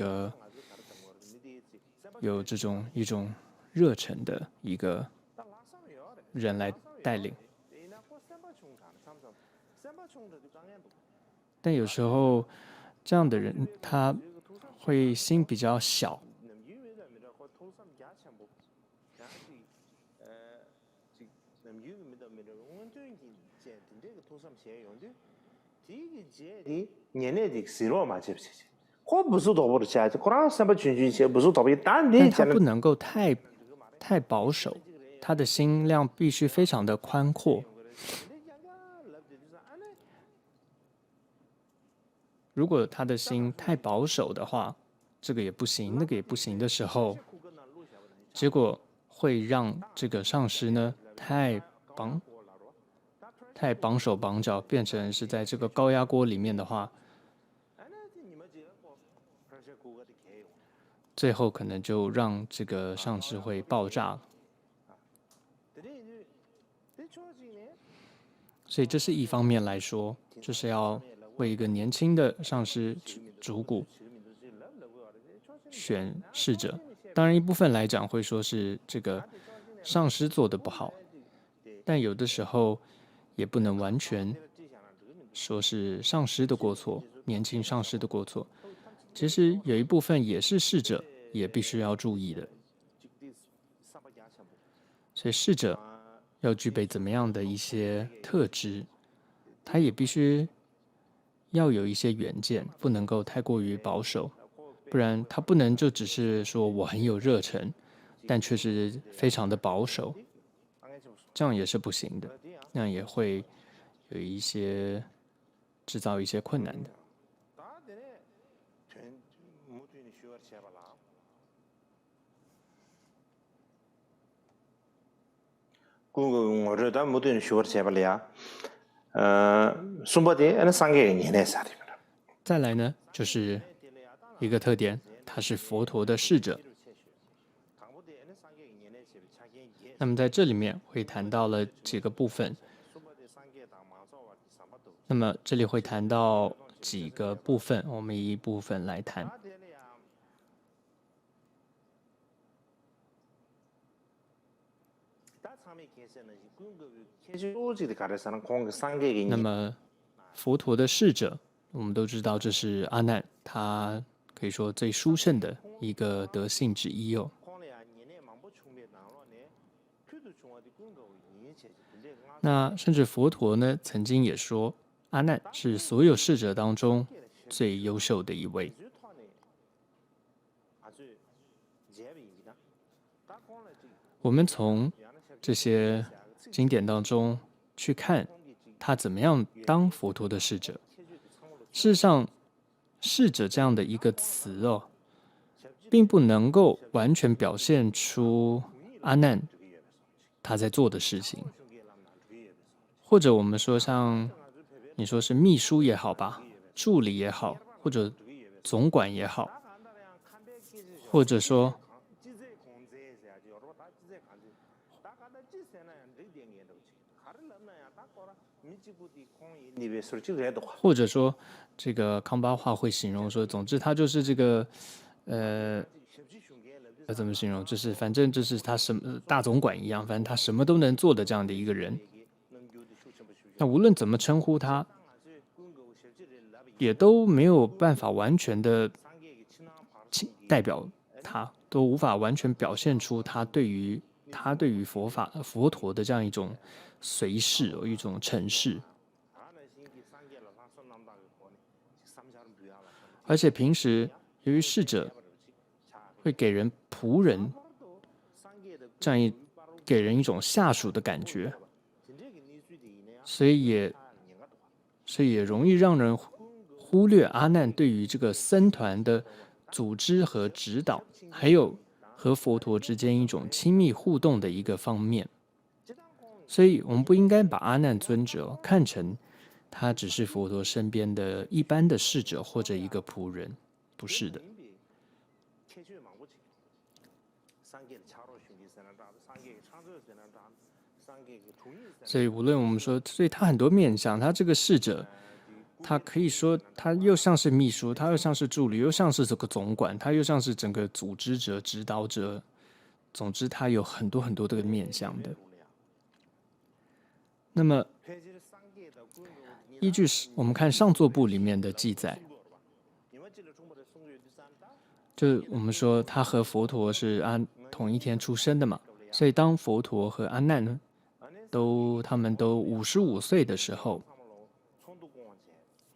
种一种热忱的一个人来带领。但有时候这样的人他会心比较小，但他不能够太保守，他的心量必须非常的宽阔。如果他的心太保守的话，这个也不行，那个也不行的时候，结果会让这个上师呢太绑手绑脚，变成是在这个高压锅里面的话，最后可能就让这个上师会爆炸了。所以这是一方面来说，就是要为一个年轻的上师主骨选侍者。当然一部分来讲会说是这个上师做的不好，但有的时候也不能完全说是上师的过错，年轻上师的过错。其实有一部分也是侍者也必须要注意的。所以侍者要具备怎么样的一些特质，他也必须要有一些远见，不能够太过于保守，不然他不能就只是说我很有热忱，但却是非常的保守，这样也是不行的，那样也会有一些制造一些困难的。再来呢，就是一个特点，他是佛陀的侍者。那么在这里面会谈到了几个部分。那么这里会谈到几个部分，我们一部分来谈。那么佛陀的侍者，我们都知道这是阿难，他可以说最殊胜的一个德性之一哦。那甚至佛陀呢，曾经也说，阿难是所有侍者当中最优秀的一位。我们从这些经典当中去看他怎么样当佛陀的侍者。事实上，侍者这样的一个词哦，并不能够完全表现出阿难他在做的事情，或者我们说像你说是秘书也好吧，助理也好，或者总管也好，或者说这个康巴话会形容说，总之他就是这个要怎么形容？就是反正就是他什么大总管一样，反正他什么都能做的这样的一个人。那无论怎么称呼他，也都没有办法完全的代表他，都无法完全表现出他对于佛陀的这样一种随侍，一种承事。而且平时由于侍者会给人仆人这样给人一种下属的感觉，所以也容易让人忽略阿难对于这个僧团的组织和指导，还有和佛陀之间一种亲密互动的一个方面。所以我们不应该把阿难尊者看成他只是佛陀身边的一般的侍者或者一个仆人，不是的。所以无论我们说，所以他很多面向，他这个侍者，他可以说他又像是秘书，他又像是助理，又像是这个总管，他又像是整个组织者、指导者。总之，他有很多很多这个面向的。那么，依据我们看上座部里面的记载，就我们说他和佛陀是同一天出生的嘛，所以当佛陀和阿难呢，他们都55岁的时候，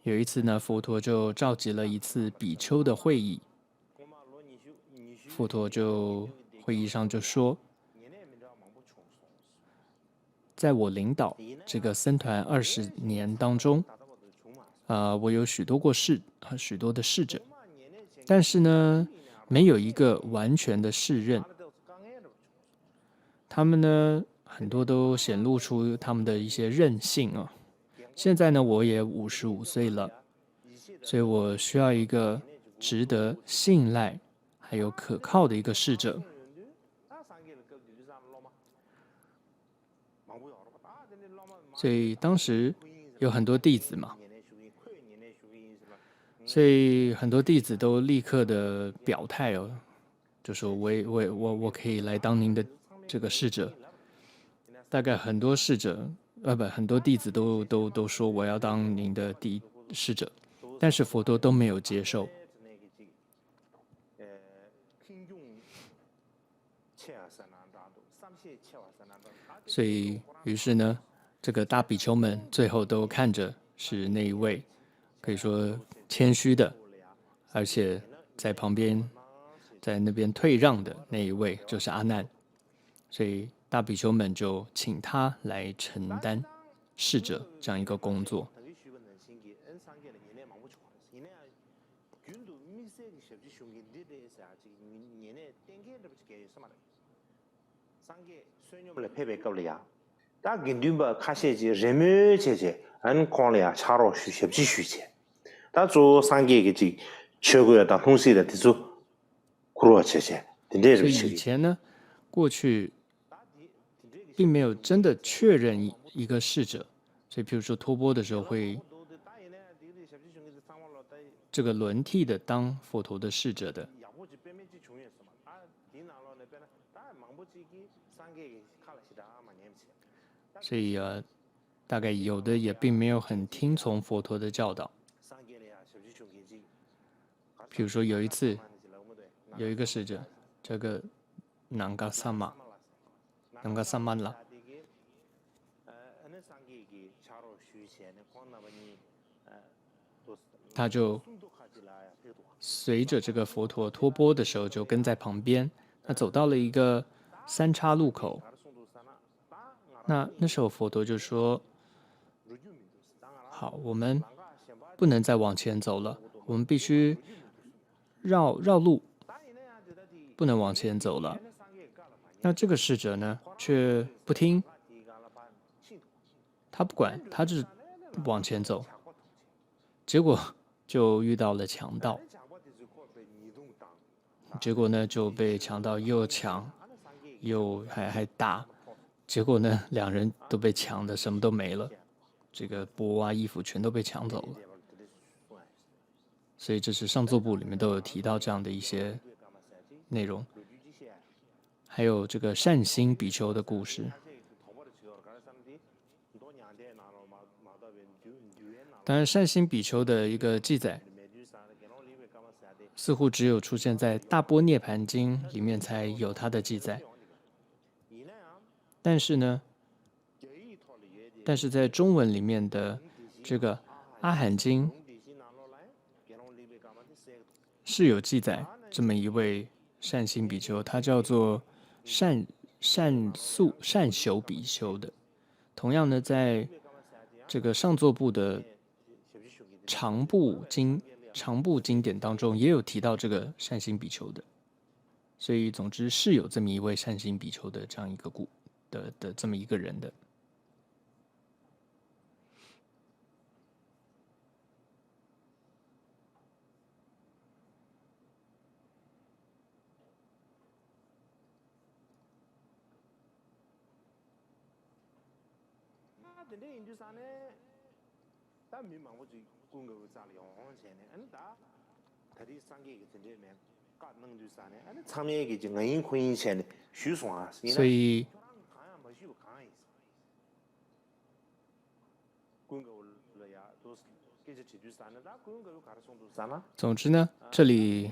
有一次呢，佛陀就召集了一次比丘的会议。佛陀会议上就说，在我领导这个僧团20年当中，我有许多的侍者，但是呢，没有一个完全的适任。他们呢，很多都显露出他们的一些韧性啊。现在呢，我也55岁了，所以我需要一个值得信赖还有可靠的一个侍者。所以当时有很多弟子嘛，所以很多弟子都立刻的表态哦，就说我可以来当您的这个侍者。大概很多很多弟子都说我要当您的侍者，但是佛陀都没有接受。所以于是呢，这个大比丘们最后都看着是那一位可以说谦虚的，而且在旁边在那边退让的那一位就是阿难，所以大比丘们就请他来承担侍者这样一个工作。所以以前呢，过去并没有真的确认一个侍者，所以譬如说托钵的时候会这个轮替的当佛陀的侍者的。所以大概有的也并没有很听从佛陀的教导。比如说有一次，有一个使者，这个南嘎萨玛拉，他就随着这个佛陀托钵的时候，就跟在旁边。他走到了一个三岔路口。那时候佛陀就说：“好，我们不能再往前走了，我们必须绕路，不能往前走了。”那这个侍者呢，却不听，他不管，他就是往前走，结果就遇到了强盗，结果呢就被强盗又抢又还打，结果呢两人都被抢的什么都没了，这个钵啊衣服全都被抢走了。所以这是上座部里面都有提到这样的一些内容，还有这个善心比丘的故事。当然，善心比丘的一个记载，似乎只有出现在《大般涅盘经》里面才有它的记载。但是呢，在中文里面的这个《阿含经》是有记载这么一位善心比丘，他叫做善修比丘的。同样呢，在这个上座部的长部经典当中，也有提到这个善心比丘的。所以，总之是有这么一位善心比丘的这样一个这么一个人的。所以总之呢，这里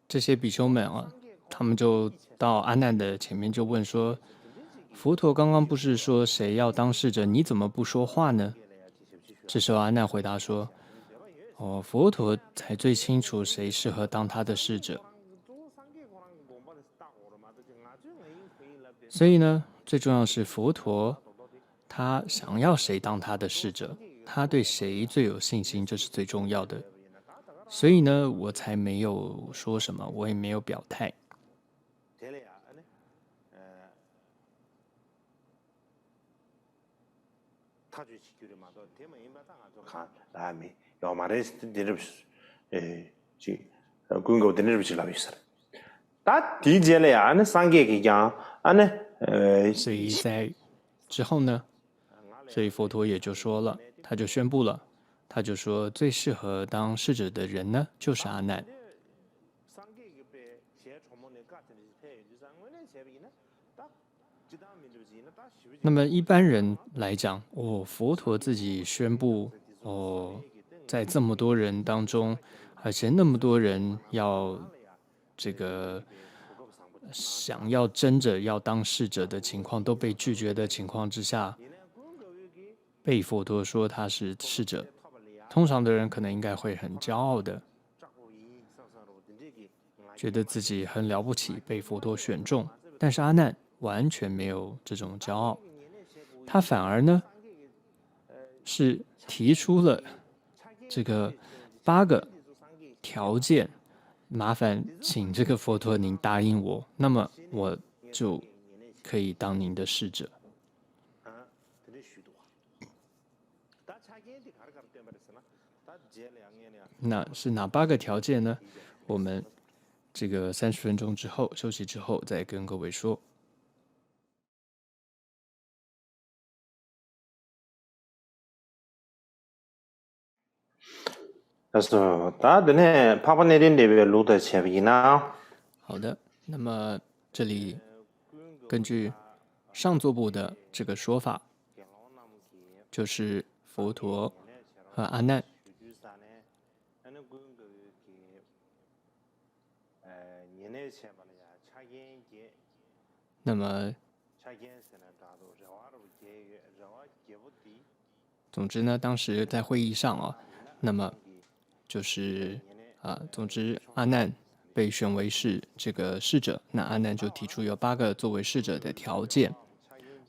这些比丘们啊，他们就到阿难的前面就问说：“佛陀刚刚不是说谁要当侍者，你怎么不说话呢？”这时候阿难回答说：“哦，佛陀才最清楚谁适合当他的侍者。所以呢，最重要的是佛陀他想要谁当他的侍者，他对谁最有信心，这是最重要的。所以呢，我才没有说什么，我也没有表态。”所以在之后呢，所以佛陀也就说了，他就宣布了，他就说最适合当侍者的人呢，就是阿难。那么一般人来讲，佛陀自己宣布，在这么多人当中，而且那么多人要这个想要争着要当侍者的情况都被拒绝的情况之下，被佛陀说他是侍者，通常的人可能应该会很骄傲的，觉得自己很了不起，被佛陀选中。但是阿难完全没有这种骄傲，他反而呢是提出了这个8个条件，麻烦请这个佛陀您答应我，那么我就可以当您的侍者。那是哪8个条件呢？我们这个30分钟之后休息之后再跟各位说。好的，那么这里根据上座部的这个说法，就是佛陀和阿难那么总之呢，当时在会议上啊，那么就是总之阿难被选为是这个逝者，那阿难就提出有8个作为逝者的条件。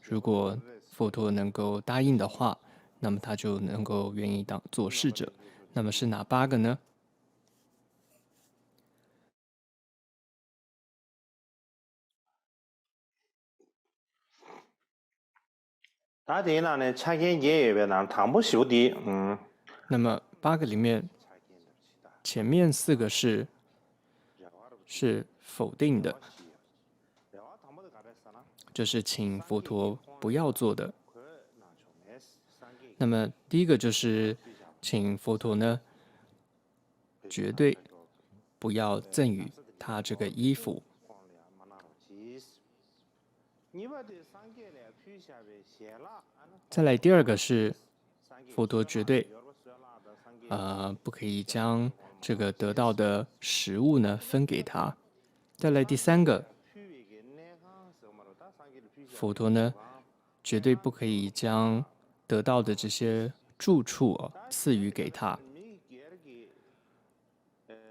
如果佛陀能够答应的话，那么他就能够愿意做逝者。那么是哪8个呢？大体上呢，查见也有那唐不修的，那么8个里面，前面4个是否定的，就是请佛陀不要做的。那么第一个就是请佛陀呢，绝对不要赠予他这个衣服。再来第2个是佛陀绝对不可以将这个得到的食物呢分给他。再来第3个，佛陀呢绝对不可以将得到的这些住处赐予给他。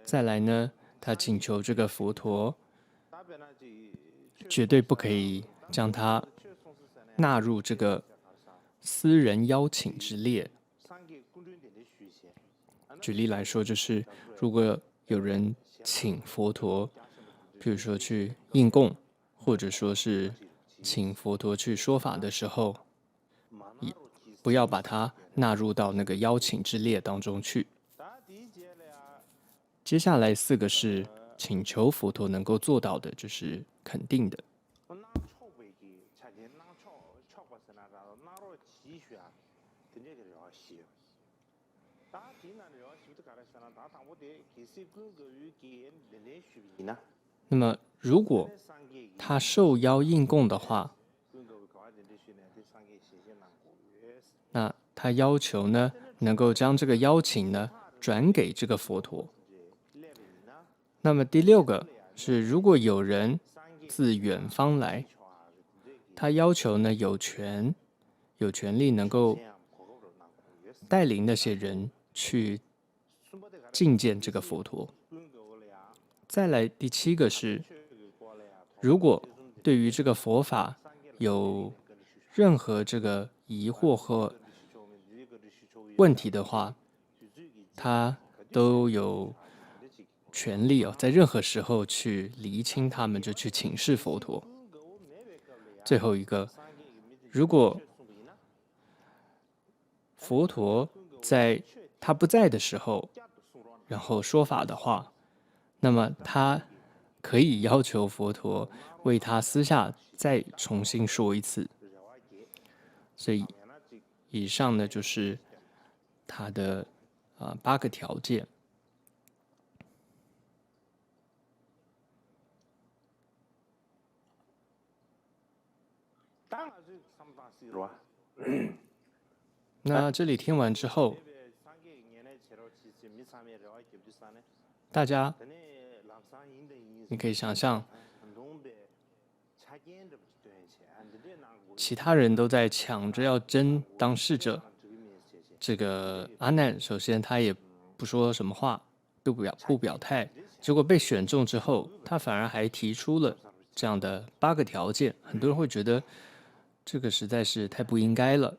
再来呢，他请求这个佛陀绝对不可以将他纳入这个私人邀请之列。举例来说，就是如果有人请佛陀，比如说去应供，或者说是请佛陀去说法的时候，不要把它纳入到那个邀请之列当中去。接下来4个是请求佛陀能够做到的，就是肯定的。那么如果他受邀应供的话，那他要求呢，能够将这个邀请呢转给这个佛陀。那么第6个是，如果有人自远方来，他要求呢有权利能够带领那些人去觐见这个佛陀。再来第7个是，如果对于这个佛法有任何这个疑惑或问题的话，他都有权利在任何时候去厘清他们，就去请示佛陀。最后一个，如果佛陀在他不在的时候，然后说法的话，那么他可以要求佛陀为他私下再重新说一次。所以以上呢就是他的8个条件。那这里听完之后，大家你可以想象，其他人都在抢着要争当侍者，这个阿难首先他也不说什么话，不表态，结果被选中之后，他反而还提出了这样的8个条件，很多人会觉得这个实在是太不应该了。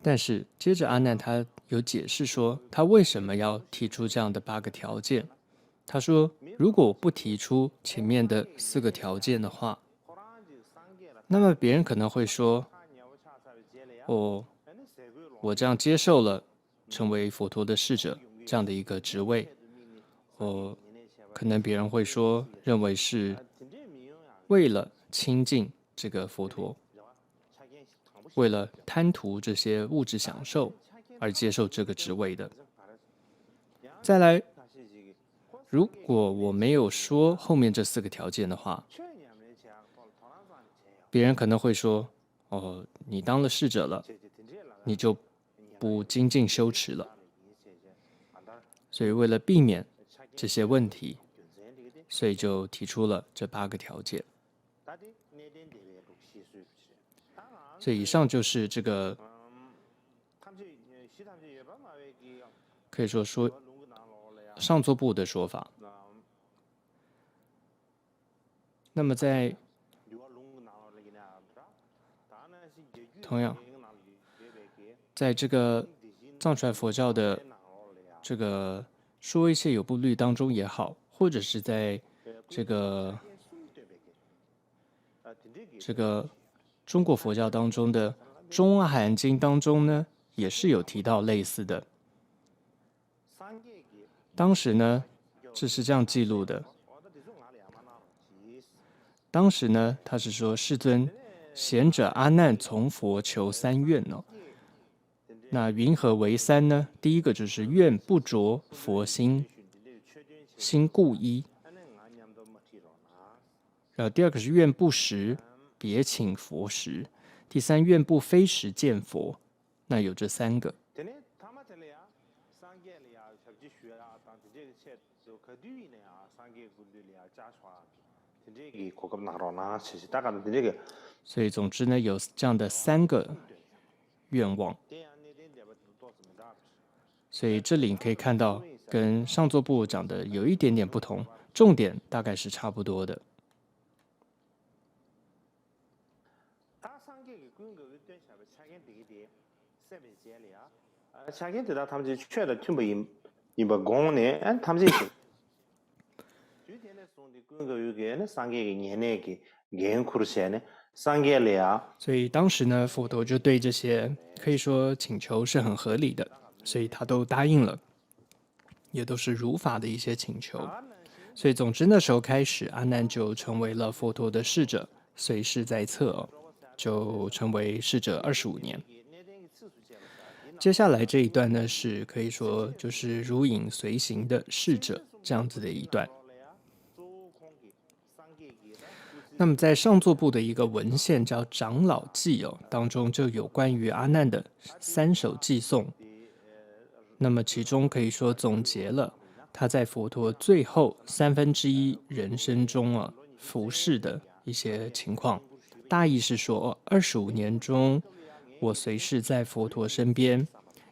但是接着阿难他有解释说，他为什么要提出这样的8个条件。他说，如果我不提出前面的4个条件的话，那么别人可能会说，我这样接受了成为佛陀的侍者这样的一个职位，可能别人会说，认为是为了亲近这个佛陀，为了贪图这些物质享受而接受这个职位的。再来，如果我没有说后面这4个条件的话，别人可能会说，你当了侍者了，你就不精进修持了。所以为了避免这些问题，所以就提出了这8个条件。所以以上就是这个可以说上座部的说法。那么同样，在这个藏传佛教的这个说一切有部律当中也好，或者是在这个中国佛教当中的中阿含经当中呢，也是有提到类似的。当时呢，这是这样记录的。当时呢，他是说：“世尊，贤者阿难从佛求3愿哦。那云何为3呢？第一个就是愿不着佛心，心故一。第二个是愿不食，别请佛食。第3愿不非时见佛。那有这3个。所以总之呢，有这样的3个愿望。所以这里你可以看到，跟上座部讲的有一点点不同，重点大概是差不多的。所以当时呢，佛陀就对这些可以说请求是很合理的，所以他都答应了，也都是如法的一些请求。所以总之那时候开始，阿难就成为了佛陀的侍者，随侍在侧，就成为侍者25年。接下来这一段呢，是可以说就是如影随形的侍者这样子的一段。那么在上座部的一个文献叫《长老记》当中就有关于阿难的3首偈颂。那么其中可以说总结了他在佛陀最后1/3人生中服侍的一些情况。大意是说，25年中，我随侍在佛陀身边，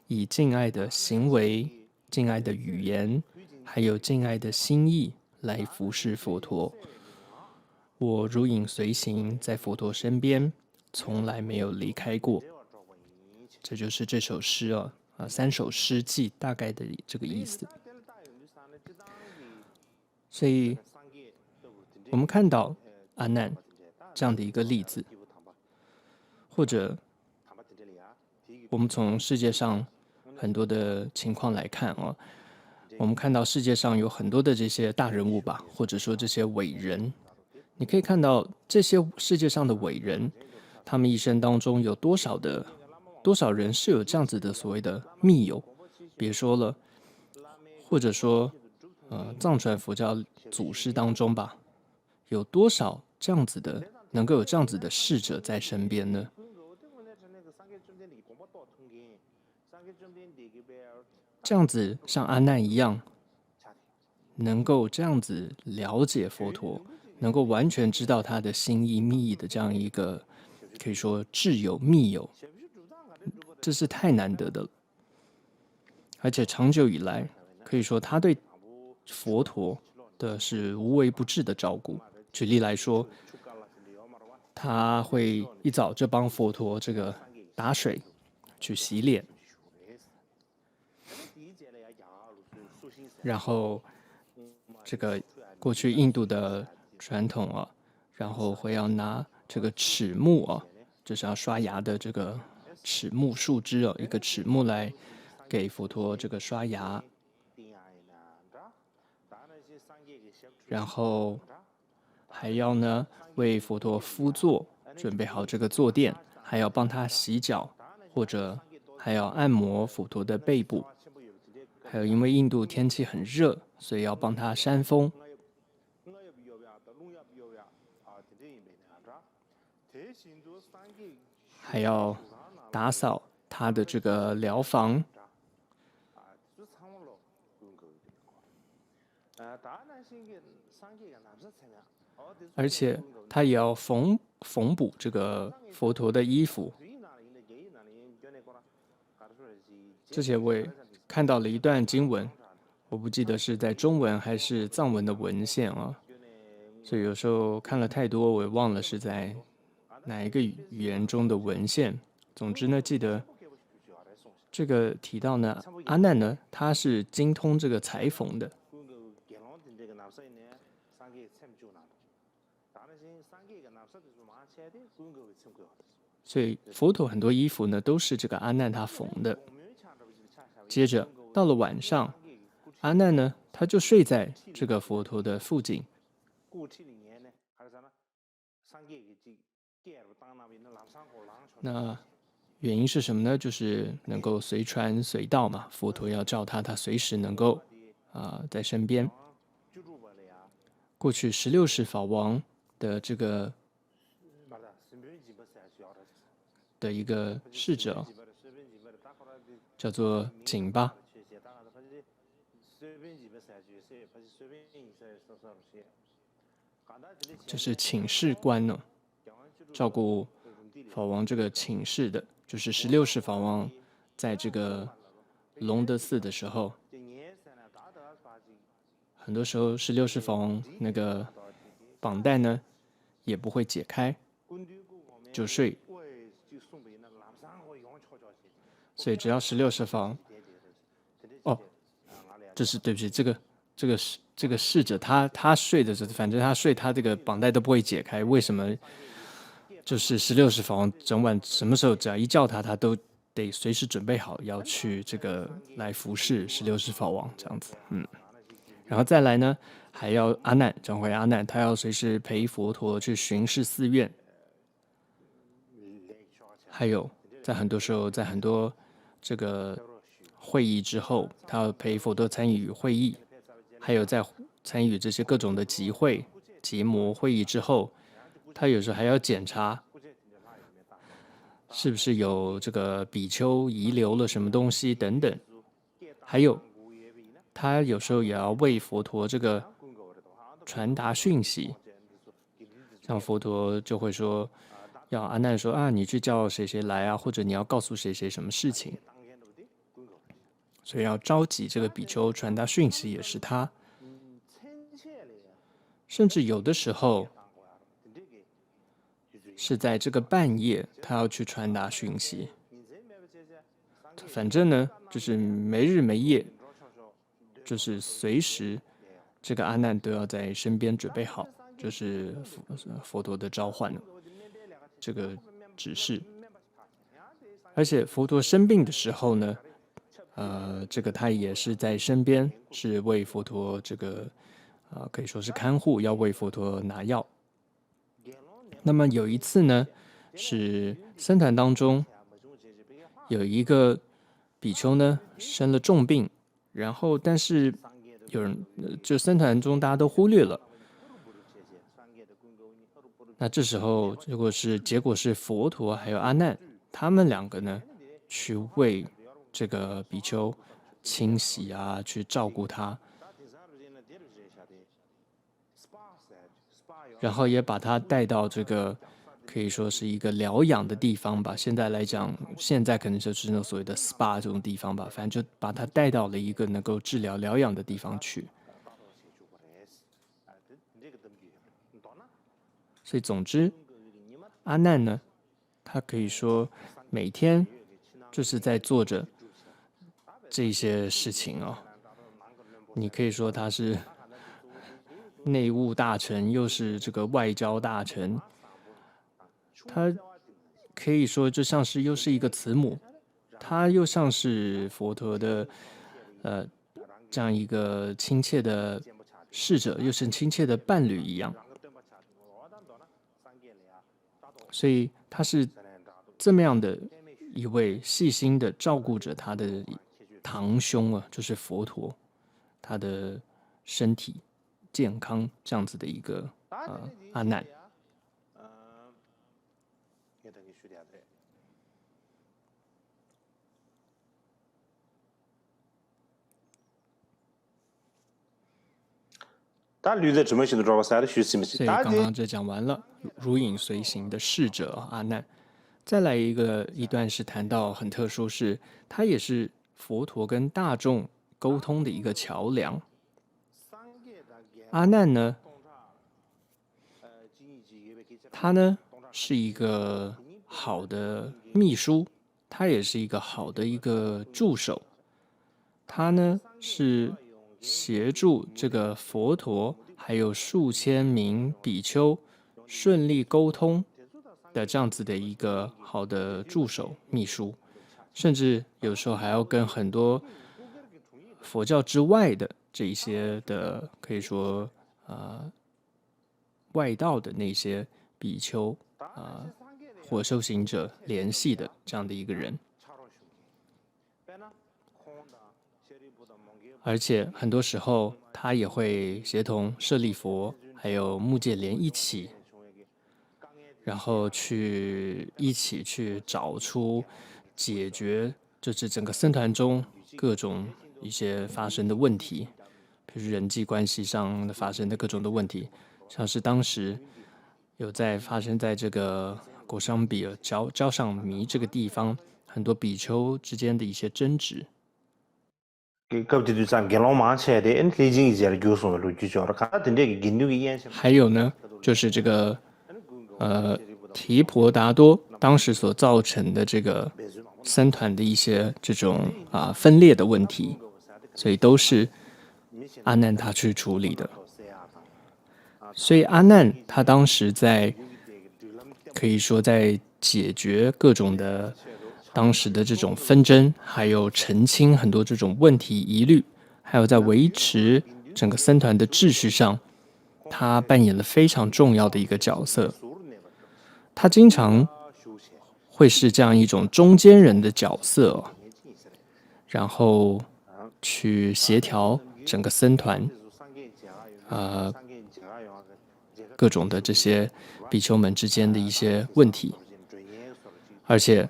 以敬爱的行为、敬爱的语言，还有敬爱的心意来服侍佛陀。我如影随形，在佛陀身边，从来没有离开过。这就是这首诗3首诗偈大概的这个意思。所以，我们看到阿难这样的一个例子，或者我们从世界上很多的情况来看我们看到世界上有很多的这些大人物吧，或者说这些伟人。你可以看到这些世界上的伟人，他们一生当中有多少人是有这样子的所谓的密友，别说了，或者说藏传佛教祖师当中吧，有多少这样子的能够有这样子的侍者在身边呢？这样子像阿难一样，能够这样子了解佛陀，能够完全知道他的心意密意的这样一个可以说挚友密友，这是太难得的了。而且长久以来，可以说他对佛陀的是无微不至的照顾。举例来说，他会一早就帮佛陀这个打水去洗脸，然后这个过去印度的传统然后会要拿这个齿木就是要刷牙的这个齿木树枝一个齿木来给佛陀这个刷牙，然后还要呢为佛陀敷座，准备好这个坐垫，还要帮他洗脚，或者还要按摩佛陀的背部，还有因为印度天气很热，所以要帮他扇风，还要打扫他的这个疗房，而且他也要缝补这个佛陀的衣服，之前我也看到了一段经文，我不记得是在中文还是藏文的文献啊，所以有时候看了太多，我也忘了是在哪一个语言中的文献。总之呢，记得这个提到呢，阿难呢，他是精通这个裁缝的，所以佛陀很多衣服呢都是这个阿难他缝的。接着到了晚上，阿难呢他就睡在这个佛陀的附近。那原因是什么呢？就是能够随传随到嘛，佛陀要照他，他随时能够在身边。过去16世法王的这个的一个侍者叫做景巴，就是请示官呢，照顾法王这个请示的，就是16世法王在这个隆德寺的时候，很多时候16世法王那个绑带呢也不会解开，就睡。所以只要16世法王，这是对不起，这个侍者他睡的时候，反正他睡他这个绑带都不会解开，为什么？就是16世法王整晚什么时候只要一叫他，他都得随时准备好要去这个来服侍16世法王这样子，然后再来呢，还要阿难讲回阿难，他要随时陪佛陀去巡视寺院，还有在很多时候，在很多这个会议之后，他要陪佛陀参与会议，还有在参与这些各种的集会、结魔会议之后，他有时候还要检查是不是有这个比丘遗留了什么东西等等，还有他有时候也要为佛陀这个传达讯息，像佛陀就会说，要阿难说你去叫谁谁来啊，或者你要告诉谁谁什么事情，所以要召集这个比丘传达讯息也是他，甚至有的时候是在这个半夜，他要去传达讯息。反正呢，就是没日没夜，就是随时这个阿难都要在身边准备好，就是佛陀的召唤这个指示。而且佛陀生病的时候呢，这个他也是在身边，是为佛陀这个可以说是看护，要为佛陀拿药。那么有一次呢，是僧团当中有一个比丘呢生了重病，然后但是有人就僧团中大家都忽略了。那这时候结果是佛陀还有阿难他们两个呢去为这个比丘清洗啊，去照顾他，然后也把他带到这个可以说是一个疗养的地方吧。现在来讲，现在可能就是那所谓的 SPA 这种地方吧，反正就把他带到了一个能够治疗疗养的地方去。所以总之，阿难呢，他可以说每天就是在做着这些事情哦。你可以说他是内务大臣，又是这个外交大臣，他可以说就像是又是一个慈母，他又像是佛陀的这样一个亲切的侍者，又是亲切的伴侣一样。所以他是这么样的一位细心的照顾着他的堂兄啊，就是佛陀，他的身体健康这样子的一个阿难。所以刚刚这讲完了如影随形的侍者阿难，再来一段是谈到很特殊，是它也是佛陀跟大众沟通的一个桥梁。阿难呢，他呢是一个好的秘书，他也是一个好的一个助手。他呢是协助这个佛陀还有数千名比丘顺利沟通的这样子的一个好的助手秘书，甚至有时候还要跟很多佛教之外的这一些的可以说外道的那些比丘或修行者联系的这样的一个人。而且很多时候他也会协同舍利佛还有目犍连一起，然后一起去找出解决就是整个僧团中各种一些发生的问题，比如人际关系上发生的各种的问题，像是当时有发生在这个果商比尔交上弥这个地方，很多比丘之间的一些争执。还有呢，就是这个提婆达多当时所造成的这个僧团的一些这种分裂的问题，所以都是阿难他去处理的。所以阿难他当时可以说在解决各种的当时的这种纷争，还有澄清很多这种问题疑虑，还有在维持整个僧团的秩序上，他扮演了非常重要的一个角色。他经常会是这样一种中间人的角色，然后去协调整个僧团各种的这些比丘们之间的一些问题，而且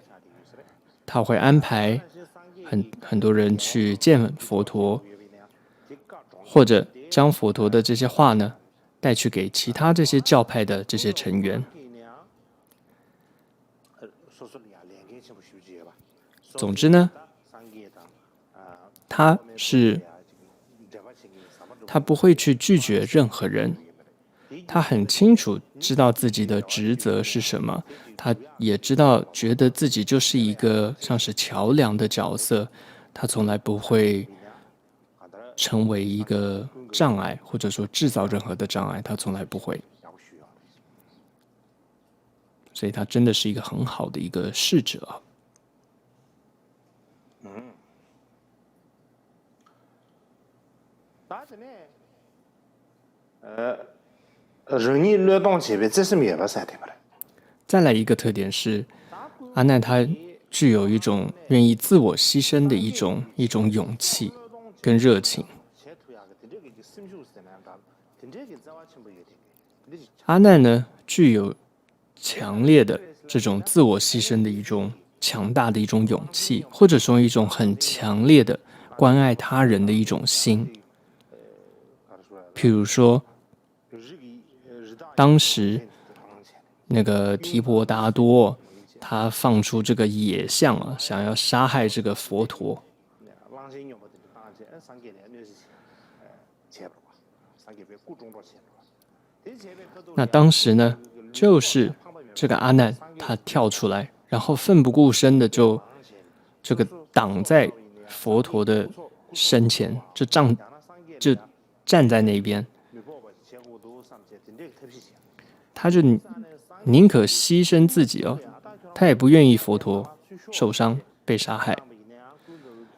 他会安排很多人去见佛陀，或者将佛陀的这些话呢带去给其他这些教派的这些成员。总之呢，他不会去拒绝任何人，他很清楚知道自己的职责是什么，他也觉得自己就是一个像是桥梁的角色，他从来不会成为一个障碍，或者说制造任何的障碍，他从来不会。所以他真的是一个很好的一个侍者。再来一个特点是，阿难他具有一种愿意自我牺牲的一种勇气跟热情。阿难呢，具有强烈的这种自我牺牲的一种强大的一种勇气，或者说一种很强烈的关爱他人的一种心。譬如说，当时那个提婆达多，他放出这个野象想要杀害这个佛陀。那当时呢，就是这个阿难他跳出来，然后奋不顾身的就这个挡在佛陀的身前，就站在那边，他就宁可牺牲自己他也不愿意佛陀受伤被杀害。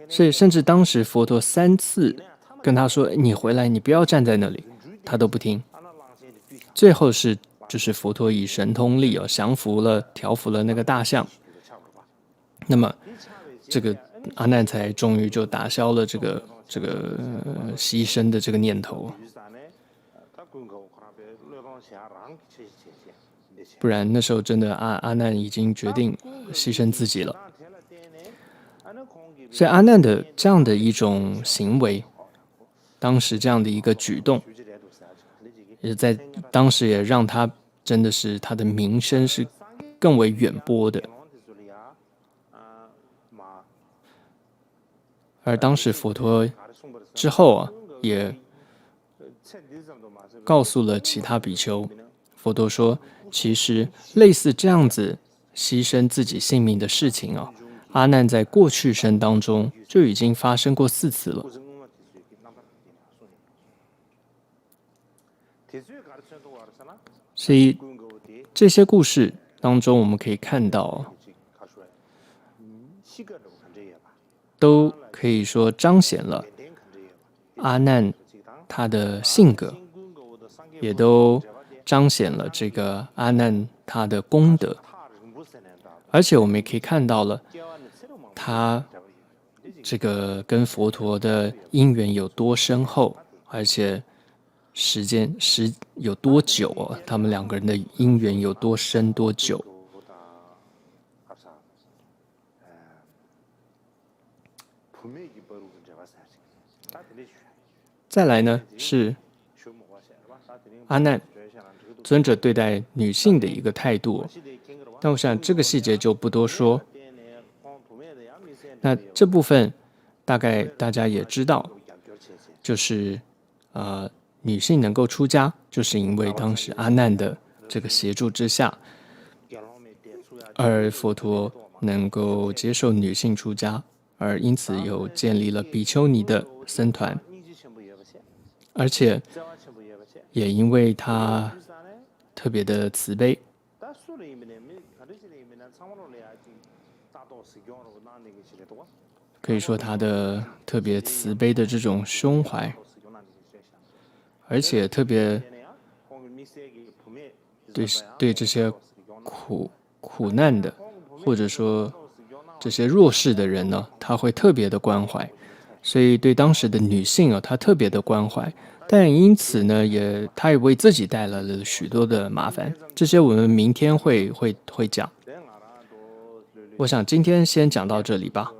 所以甚至当时佛陀3次跟他说：“你回来，你不要站在那里。”他都不听。最后就是佛陀以神通力降服了、调服了那个大象。那么这个阿难才终于就打消了这个牺牲的这个念头。不然那时候真的阿难已经决定牺牲自己了。所以阿难的这样的一种行为，当时这样的一个举动，也在当时也让他真的是他的名声是更为远播的。而当时佛陀之后啊，也告诉了其他比丘，佛陀说，其实类似这样子牺牲自己性命的事情啊，阿难在过去生当中就已经发生过4次了。所以这些故事当中，我们可以看到，都可以说彰显了阿难他的性格，也都彰显了这个阿难他的功德，而且我们也可以看到了他这个跟佛陀的因缘有多深厚，而且时有多久啊？他们2个人的因缘有多深多久？再来呢，是阿难尊者对待女性的一个态度，但我想这个细节就不多说。那这部分大概大家也知道，就是女性能够出家，就是因为当时阿难的这个协助之下，而佛陀能够接受女性出家，而因此又建立了比丘尼的僧团，而且也因为他特别的慈悲，可以说他的特别慈悲的这种胸怀，而且特别对这些苦难的，或者说这些弱势的人呢，他会特别的关怀，所以对当时的女性啊，他特别的关怀，但因此呢，他也为自己带来了许多的麻烦，这些我们明天会讲。我想今天先讲到这里吧。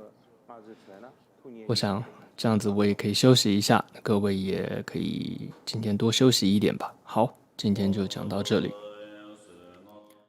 我想这样子我也可以休息一下，各位也可以今天多休息一点吧。好，今天就讲到这里。